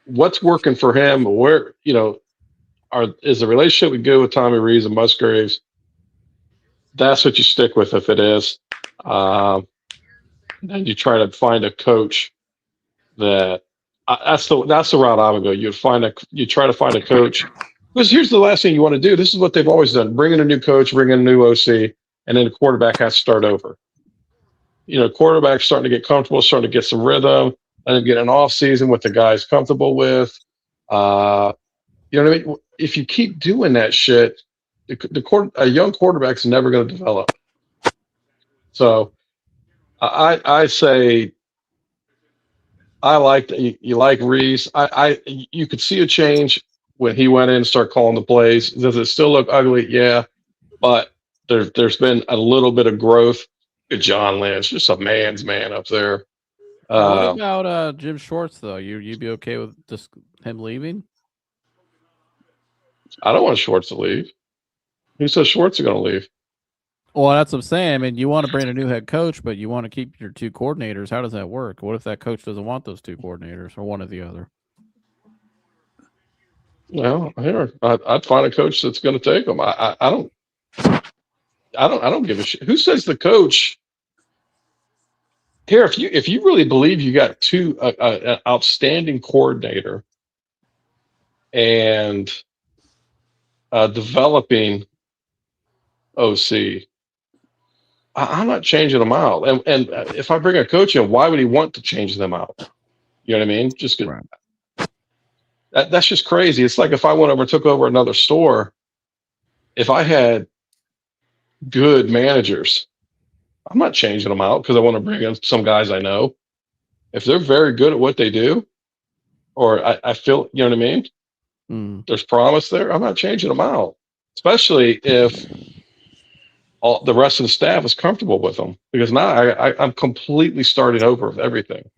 what's working for him. Where is the relationship good with Tommy Rees and Musgraves? That's what you stick with if it is. Then you try to find a coach that that's the route I would go. You try to find a coach, because here's the last thing you want to do. This is what they've always done: bring in a new coach, bring in a new OC, and then the quarterback has to start over. Quarterback's starting to get comfortable, starting to get some rhythm, and then get an off season with the guys comfortable with. You know what I mean? If you keep doing that shit, a young quarterback's never going to develop. So I say I like you like Rees. You could see a change when he went in and started calling the plays. Does it still look ugly? Yeah, but there's been a little bit of growth. Good John Lynch, just a man's man up there. What about Jim Schwartz, though? You'd be okay with just him leaving? I don't want Schwartz to leave. Who says Schwartz is going to leave? Well, that's what I'm saying. I mean, you want to bring a new head coach, but you want to keep your 2 coordinators. How does that work? What if that coach doesn't want those 2 coordinators, or one or the other? Well, here I'd find a coach that's going to take them. I don't give a shit. Who says the coach? Here, if you really believe you got an outstanding coordinator and developing OC, I'm not changing them out. And if I bring a coach in, why would he want to change them out? You know what I mean? Just right. That's just crazy. It's like if I went over and took over another store, if I had good managers, I'm not changing them out because I want to bring in some guys I know. If they're very good at what they do, or I feel, you know what I mean? There's promise there. I'm not changing them out, especially if all the rest of the staff is comfortable with them, because now I'm completely starting over with everything.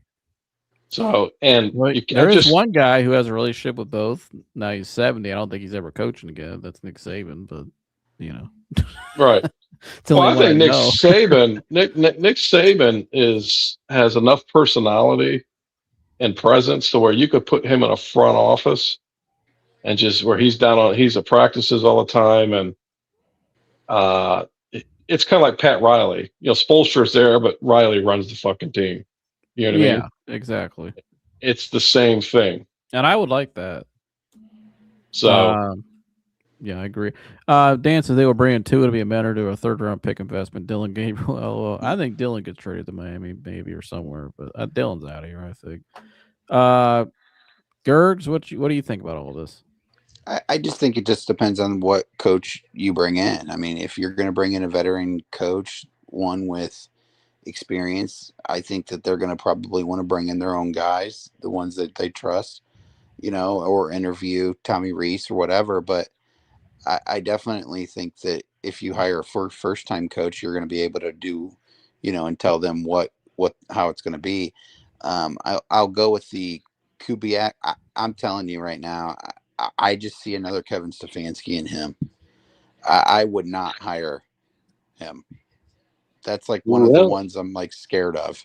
So, and there is one guy who has a relationship with both. Now he's 70. I don't think he's ever coaching again. That's Nick Saban, but you know. Right. It's the Well, I only one think Nick know. Saban, Nick Saban has enough personality and presence to where you could put him in a front office and just where he's at practices all the time, and it's kind of like Pat Riley. Spoelstra's there, but Riley runs the fucking team. You know what I Yeah, mean? exactly. It's the same thing. And I would like that. So yeah, I agree. Dan says they were bringing Tua to be a mentor to a third-round pick investment. Dylan Gabriel. Well, I think Dylan gets traded to Miami, maybe, or somewhere, but Dylan's out of here, I think. Gergs, what do you think about all this? I just think it just depends on what coach you bring in. I mean, if you're going to bring in a veteran coach, one with experience, I think that they're going to probably want to bring in their own guys, the ones that they trust, or interview Tommy Reese or whatever. But I definitely think that if you hire a first-time coach, you're going to be able to do, and tell them how it's going to be. I'll go with the Kubiak. I'm telling you right now, I just see another Kevin Stefanski in him. I would not hire him. That's like one of the ones I'm like scared of.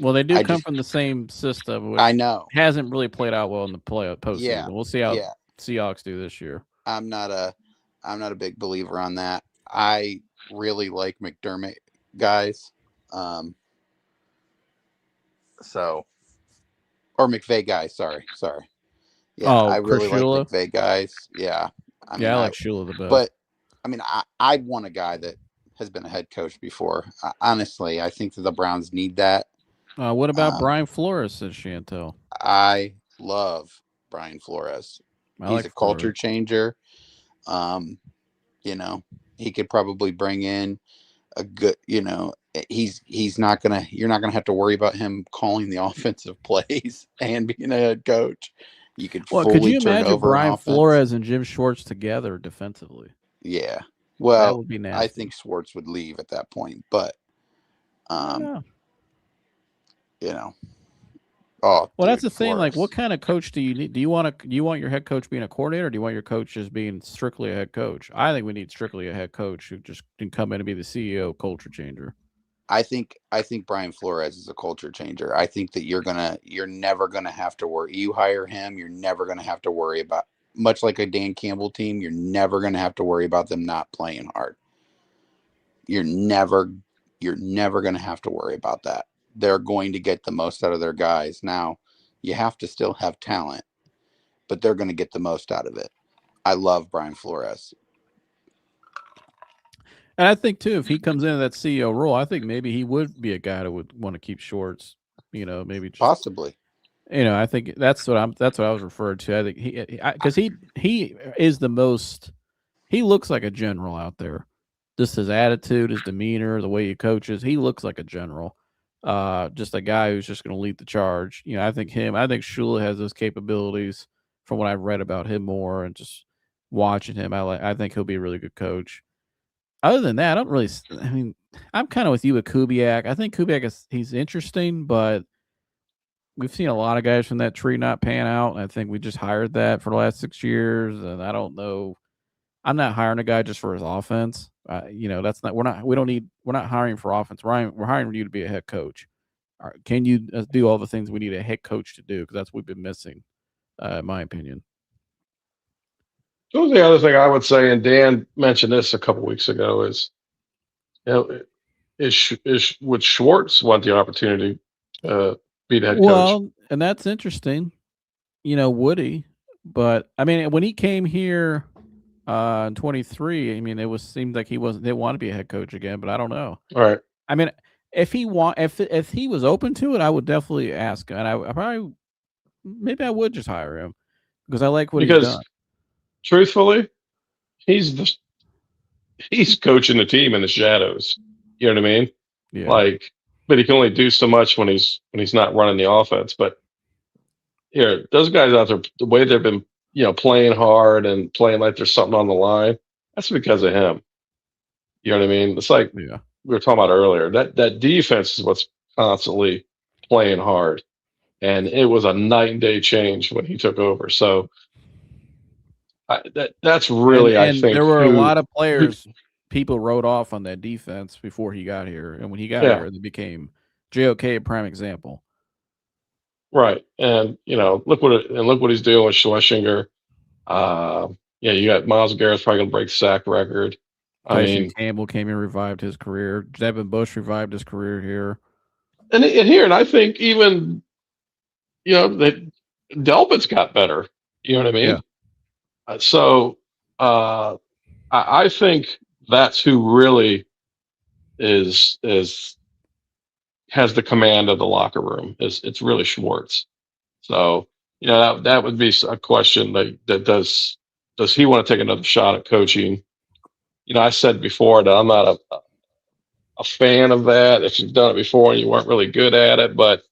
Well, they do come from the same system, which I know hasn't really played out well in the postseason. Yeah, We'll see how Seahawks do this year. I'm not a big believer on that. I really like McDermott guys. Or McVay guys. Sorry. Yeah, I really like McVay guys. Yeah. I like Shula the best. But I mean, I want a guy that has been a head coach before. Honestly, I think that the Browns need that. What about Brian Flores, says Chantel? I love Brian Flores. He's a culture changer. He could probably bring in a good, you're not gonna have to worry about him calling the offensive plays and being a head coach. You could could you imagine Brian Flores and Jim Schwartz together defensively? Yeah. Well, that would be nasty. I think Schwartz would leave at that point, but Oh, well, that's the thing. Like, what kind of coach do you need? Do you want your head coach being a coordinator? Or do you want your coach just being strictly a head coach? I think we need strictly a head coach who just can come in and be the CEO, culture changer. I think Brian Flores is a culture changer. I think that you're never gonna have to worry. You hire him, you're never gonna have to worry about, much like a Dan Campbell team, you're never gonna have to worry about them not playing hard. You're never gonna have to worry about that. They're going to get the most out of their guys. Now, you have to still have talent, but they're going to get the most out of it. I love Brian Flores. And I think, too, if he comes into that CEO role, I think maybe he would be a guy that would want to keep Schwartz, maybe just, possibly. I think that's what I was referring to. I think because he is the most, he looks like a general out there. Just his attitude, his demeanor, the way he coaches, he looks like a general. Just a guy who's just going to lead the charge. I think Shula has those capabilities from what I've read about him more and just watching him. I think he'll be a really good coach. Other than that, I'm kind of with you with Kubiak. I think Kubiak he's interesting, but we've seen a lot of guys from that tree not pan out. And I think we just hired that for the last 6 years. And I don't know. I'm not hiring a guy just for his offense. That's not. We're not hiring for offense. We're hiring you to be a head coach. All right, can you do all the things we need a head coach to do? Because that's what we've been missing, in my opinion. So the other thing I would say, and Dan mentioned this a couple weeks ago, is would Schwartz want the opportunity to be the head coach? Well, and that's interesting. Would he? But when he came here. In 23, it seemed like he wasn't. They want to be a head coach again, but I don't know. All right. If he was open to it, I would definitely ask, and I probably maybe I would just hire him because I like what he's done. Truthfully, he's coaching the team in the shadows. You know what I mean? Yeah. But he can only do so much when he's not running the offense. But those guys out there, the way they've been. Playing hard and playing like there's something on the line. That's because of him. You know what I mean? It's like we were talking about earlier. That defense is what's constantly playing hard, and it was a night and day change when he took over. So That's really, I and think, there were a who- lot of players people wrote off on that defense before he got here, and when he got Yeah. here, they became JOK a prime example. Right, and look what he's doing with Schlesinger. Yeah, you got Myles Garrett's probably gonna break the sack record. I Tyson mean, Campbell came and revived his career. Devin Bush revived his career here. and here, and I think even that Delpit's got better. You know what I mean? Yeah. So I think that's who really is has the command of the locker room. It's really Schwartz. So that would be a question that does he want to take another shot at coaching? I said before that I'm not a fan of that. If you've done it before and you weren't really good at it, but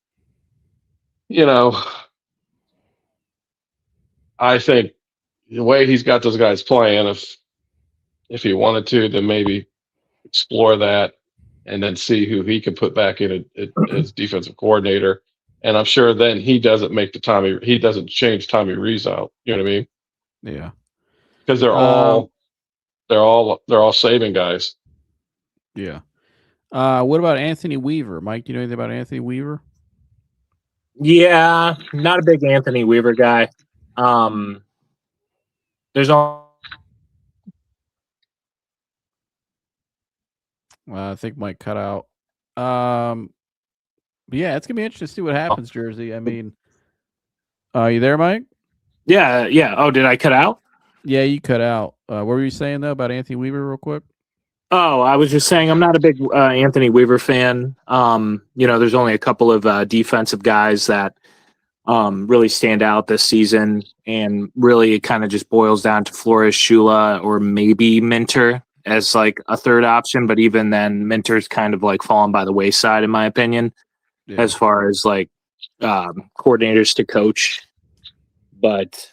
I think the way he's got those guys playing, if he wanted to, then maybe explore that and then see who he can put back in as defensive coordinator. And I'm sure then he doesn't he doesn't change Tommy Rees out. You know what I mean? Yeah. Because they're all saving guys. Yeah. What about Anthony Weaver? Mike, do you know anything about Anthony Weaver? Yeah, not a big Anthony Weaver guy. There's all. I think Mike cut out. But yeah, it's gonna be interesting to see what happens, Jersey. I mean, you there, Mike? Yeah. Oh, did I cut out? Yeah, you cut out. What were you saying though about Anthony Weaver, real quick? Oh, I was just saying I'm not a big Anthony Weaver fan. There's only a couple of defensive guys that really stand out this season, and really it kind of just boils down to Flores, Shula, or maybe Minter as like a third option. But even then, Minter's kind of like fallen by the wayside, in my opinion, as far as like coordinators to coach. But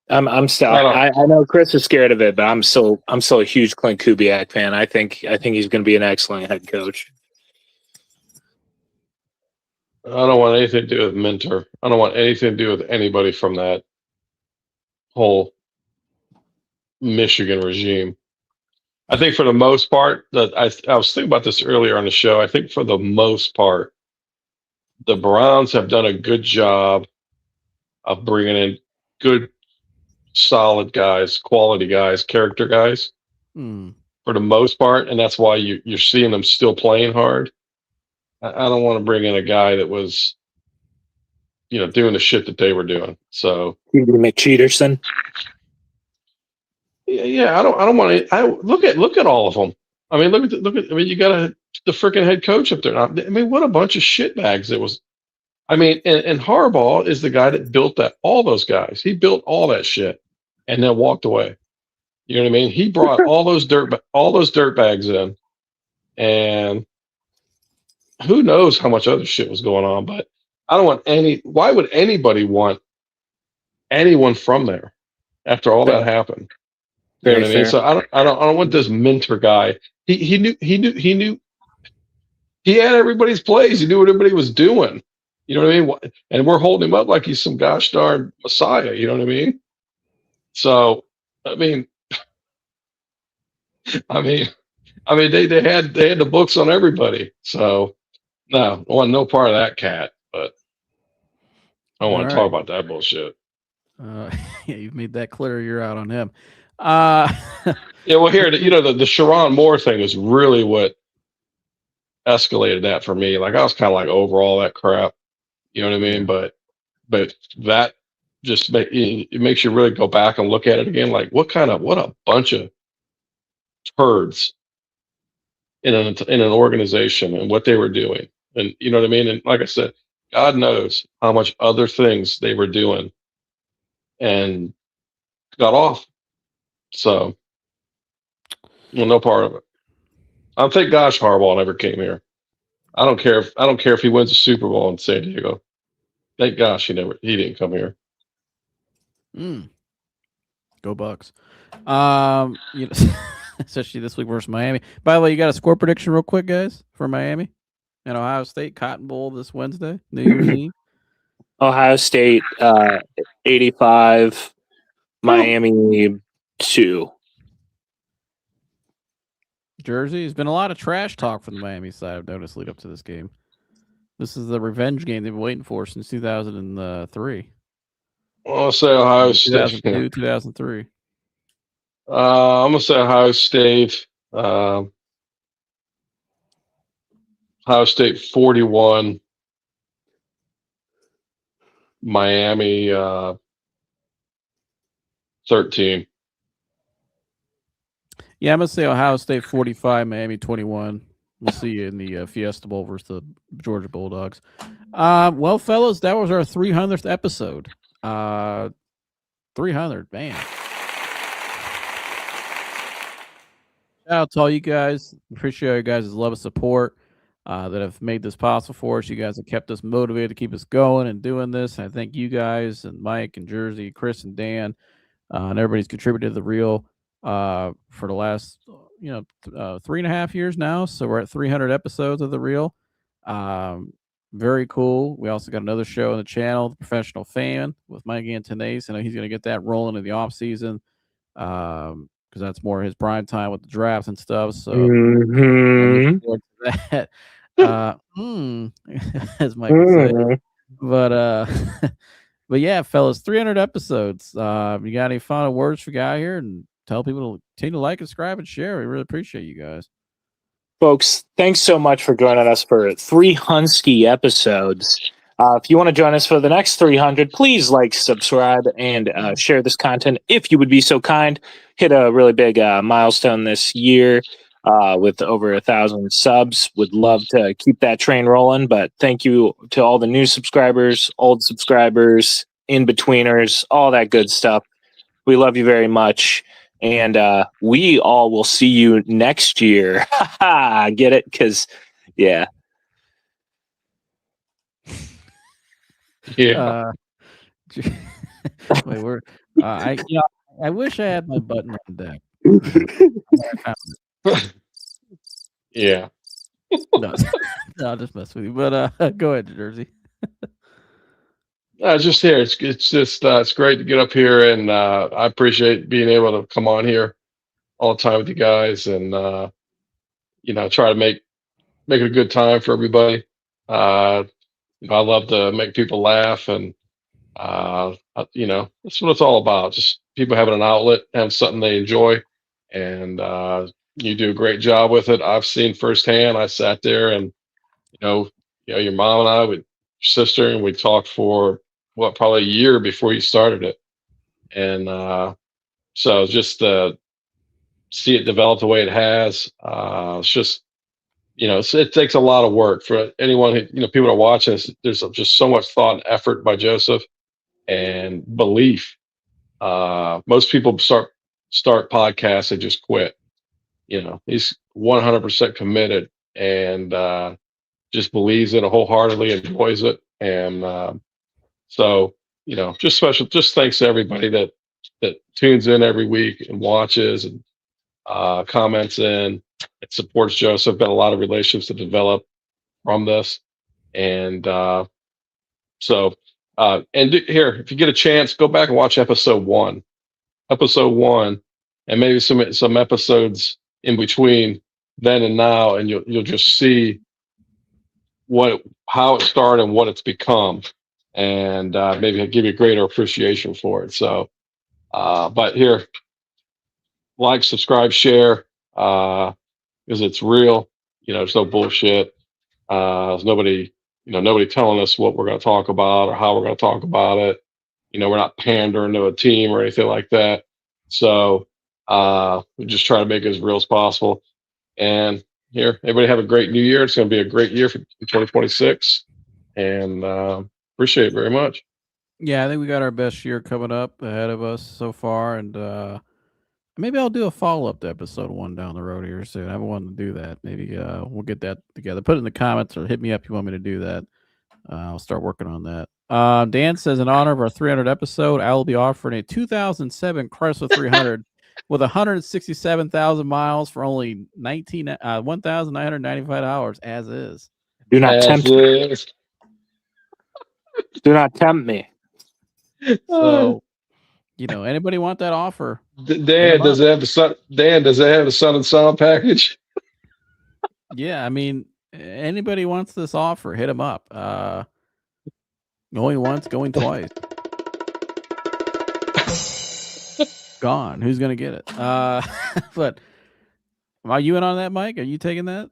I'm still. I know Chris is scared of it, but I'm still a huge Clint Kubiak fan. I think he's going to be an excellent head coach. I don't want anything to do with Minter. I don't want anything to do with anybody from that whole Michigan regime. I think for the most part, that I was thinking about this earlier on the show. I think for the most part, the Browns have done a good job of bringing in good, solid guys, quality guys, character guys, for the most part, and that's why you're seeing them still playing hard. I don't want to bring in a guy that was, doing the shit that they were doing. So McCheaterson. Yeah. I don't want to. Look at all of them. I mean, look at. I mean, you got the freaking head coach up there. I mean, what a bunch of shitbags it was. I mean, and Harbaugh is the guy that built all those guys. He built all that shit, and then walked away. You know what I mean? He brought all those dirtbags in, and who knows how much other shit was going on. But I don't want any. Why would anybody want anyone from there after all that happened? You know what I mean? So I don't want this Minter guy. He knew he had everybody's plays. He knew what everybody was doing. You know what I mean? And we're holding him up like he's some gosh darn messiah. You know what I mean? So I mean they had the books on everybody. So no, I want no part of that cat. But I don't want to talk about that bullshit. Yeah, you've made that clear. You're out on him. Yeah, well, here, the Sharon Moore thing is really what escalated that for me. Like, I was kind of like over all that crap, you know what I mean? But that just it makes you really go back and look at it again. Like, what a bunch of turds in an organization and what they were doing, and you know what I mean. And like I said, God knows how much other things they were doing, and got off. So, no part of it. Thank gosh Harbaugh never came here. I don't care if he wins a Super Bowl in San Diego. Thank gosh he didn't come here. Go Bucks. Especially this week versus Miami. By the way, you got a score prediction real quick, guys, for Miami and Ohio State Cotton Bowl this Wednesday, New Year's Eve. Ohio State 85, Miami 2. Jersey. There's been a lot of trash talk from the Miami side, I've noticed, lead up to this game. This is the revenge game they've been waiting for since 2003. I'll say Ohio State. 2002, 2003. I'm gonna say Ohio State. Ohio State 41. Miami 13. Yeah, I'm going to say Ohio State 45, Miami 21. We'll see you in the Fiesta Bowl versus the Georgia Bulldogs. Well, fellas, that was our 300th episode. 300, man. Shout out to all you guys. Appreciate you guys' love and support that have made this possible for us. You guys have kept us motivated to keep us going and doing this. And I thank you guys and Mike and Jersey, Chris and Dan, and everybody's contributed to the reel for the last 3.5 years now. So we're at 300 episodes of the reel. Very cool. We also got another show on the channel, The Professional Fan, with Mike Antonese. I know he's going to get that rolling in the off season because that's more his prime time with the drafts and stuff. So looking forward to that. As Mike would say. But yeah, fellas, 300 episodes. You got any final words for Guy here? And tell people to continue to like, subscribe, and share. We really appreciate you guys. Folks, thanks so much for joining us for 300 episodes. If you want to join us for the next 300, please like, subscribe, and share this content if you would be so kind. Hit a really big milestone this year with over 1,000 subs. Would love to keep that train rolling, but thank you to all the new subscribers, old subscribers, in-betweeners, all that good stuff. We love you very much. And we all will see you next year. Get it? Because, yeah. Yeah. Wait, we're I wish I had my button on deck. Yeah. No, I'll just mess with you. But go ahead, Jersey. Just here. It's just it's great to get up here, and I appreciate being able to come on here all the time with you guys, and try to make it a good time for everybody. I love to make people laugh, and that's what it's all about. Just people having an outlet, having something they enjoy, and you do a great job with it. I've seen firsthand. I sat there, and your mom and I with your sister, and we talked for probably a year before you started it, and so just see it develop the way it has. It's just it takes a lot of work for anyone who, people are watching this. There's just so much thought and effort by Joseph and belief. Most people start podcasts and just quit. He's 100% committed and just believes in it wholeheartedly, enjoys it. And so, just thanks to everybody that tunes in every week and watches and comments in. It supports Joseph. Been a lot of relationships to develop from this, and here, if you get a chance, go back and watch episode one, and maybe some episodes in between then and now, and you'll just see how it started and what it's become, and maybe give you a greater appreciation for it. So, but here, like, subscribe, share. Because it's real, there's no bullshit. There's nobody telling us what we're going to talk about or how we're going to talk about it. We're not pandering to a team or anything like that. So we just try to make it as real as possible. And here, everybody have a great new year. It's going to be a great year for 2026, and appreciate it very much. Yeah, I think we got our best year coming up ahead of us so far, and maybe I'll do a follow-up to episode 1 down the road here soon. I've been wanting to do that. Maybe we'll get that together. Put it in the comments or hit me up if you want me to do that. I'll start working on that. Dan says, in honor of our 300 episode, I will be offering a 2007 Chrysler 300 with 167,000 miles for only $1,995 as is. Do not tempt me. Do not tempt me. So Anybody want that offer? Dan, does it have the sun? Dan, does it have the Sun and Sound package? Yeah, I mean, anybody wants this offer, hit them up. Going once, going twice. Gone. Who's gonna get it? But are you in on that, Mike? Are you taking that?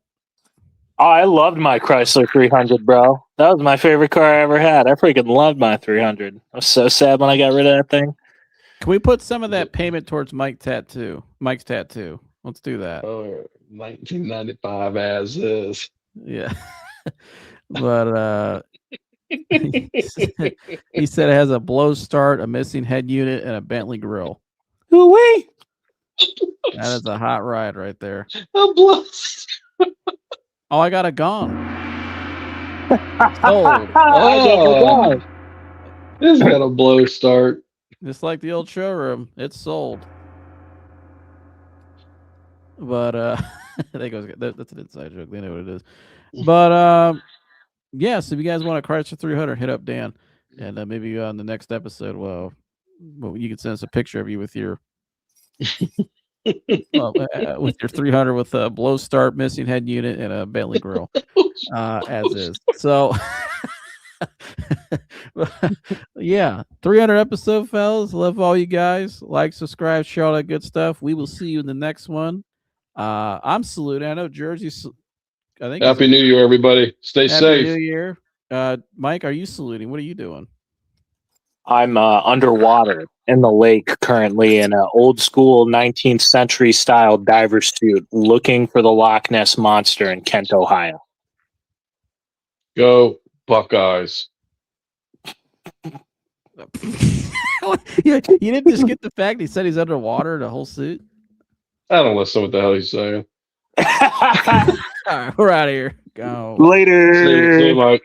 Oh, I loved my Chrysler 300, bro. That was my favorite car I ever had. I freaking loved my 300. I was so sad when I got rid of that thing. Can we put some of that payment towards Mike's tattoo? Let's do that. Oh, 1995 as is. Yeah. But he said it has a blow start, a missing head unit, and a Bentley grill. Ooh-wee. That is a hot ride right there. I'm blessed. Oh, I got a gong. Sold. Oh, this got a blow start. Just like the old showroom, it's sold. But that's an inside joke. They know what it is. But yeah. So if you guys want a Chrysler 300, hit up Dan, and maybe on the next episode, well, you can send us a picture of you with your with your 300 with a blow start, missing head unit, and a Bentley grill, as is. So. Yeah, 300 episode, fellas. Love all you guys. Like, subscribe, share all that good stuff. We will see you in the next one. I'm saluting. I know Jersey's. I think Happy New Year, everybody. Stay Happy safe. New Year. Mike, are you saluting? What are you doing? I'm underwater in the lake currently in an old school 19th century style diver suit looking for the Loch Ness Monster in Kent, Ohio. Go Buckeyes. You didn't just get the fact he said he's underwater in a whole suit? I don't listen to what the hell he's saying. All right, we're out of here. Go. Later. See you, Mike.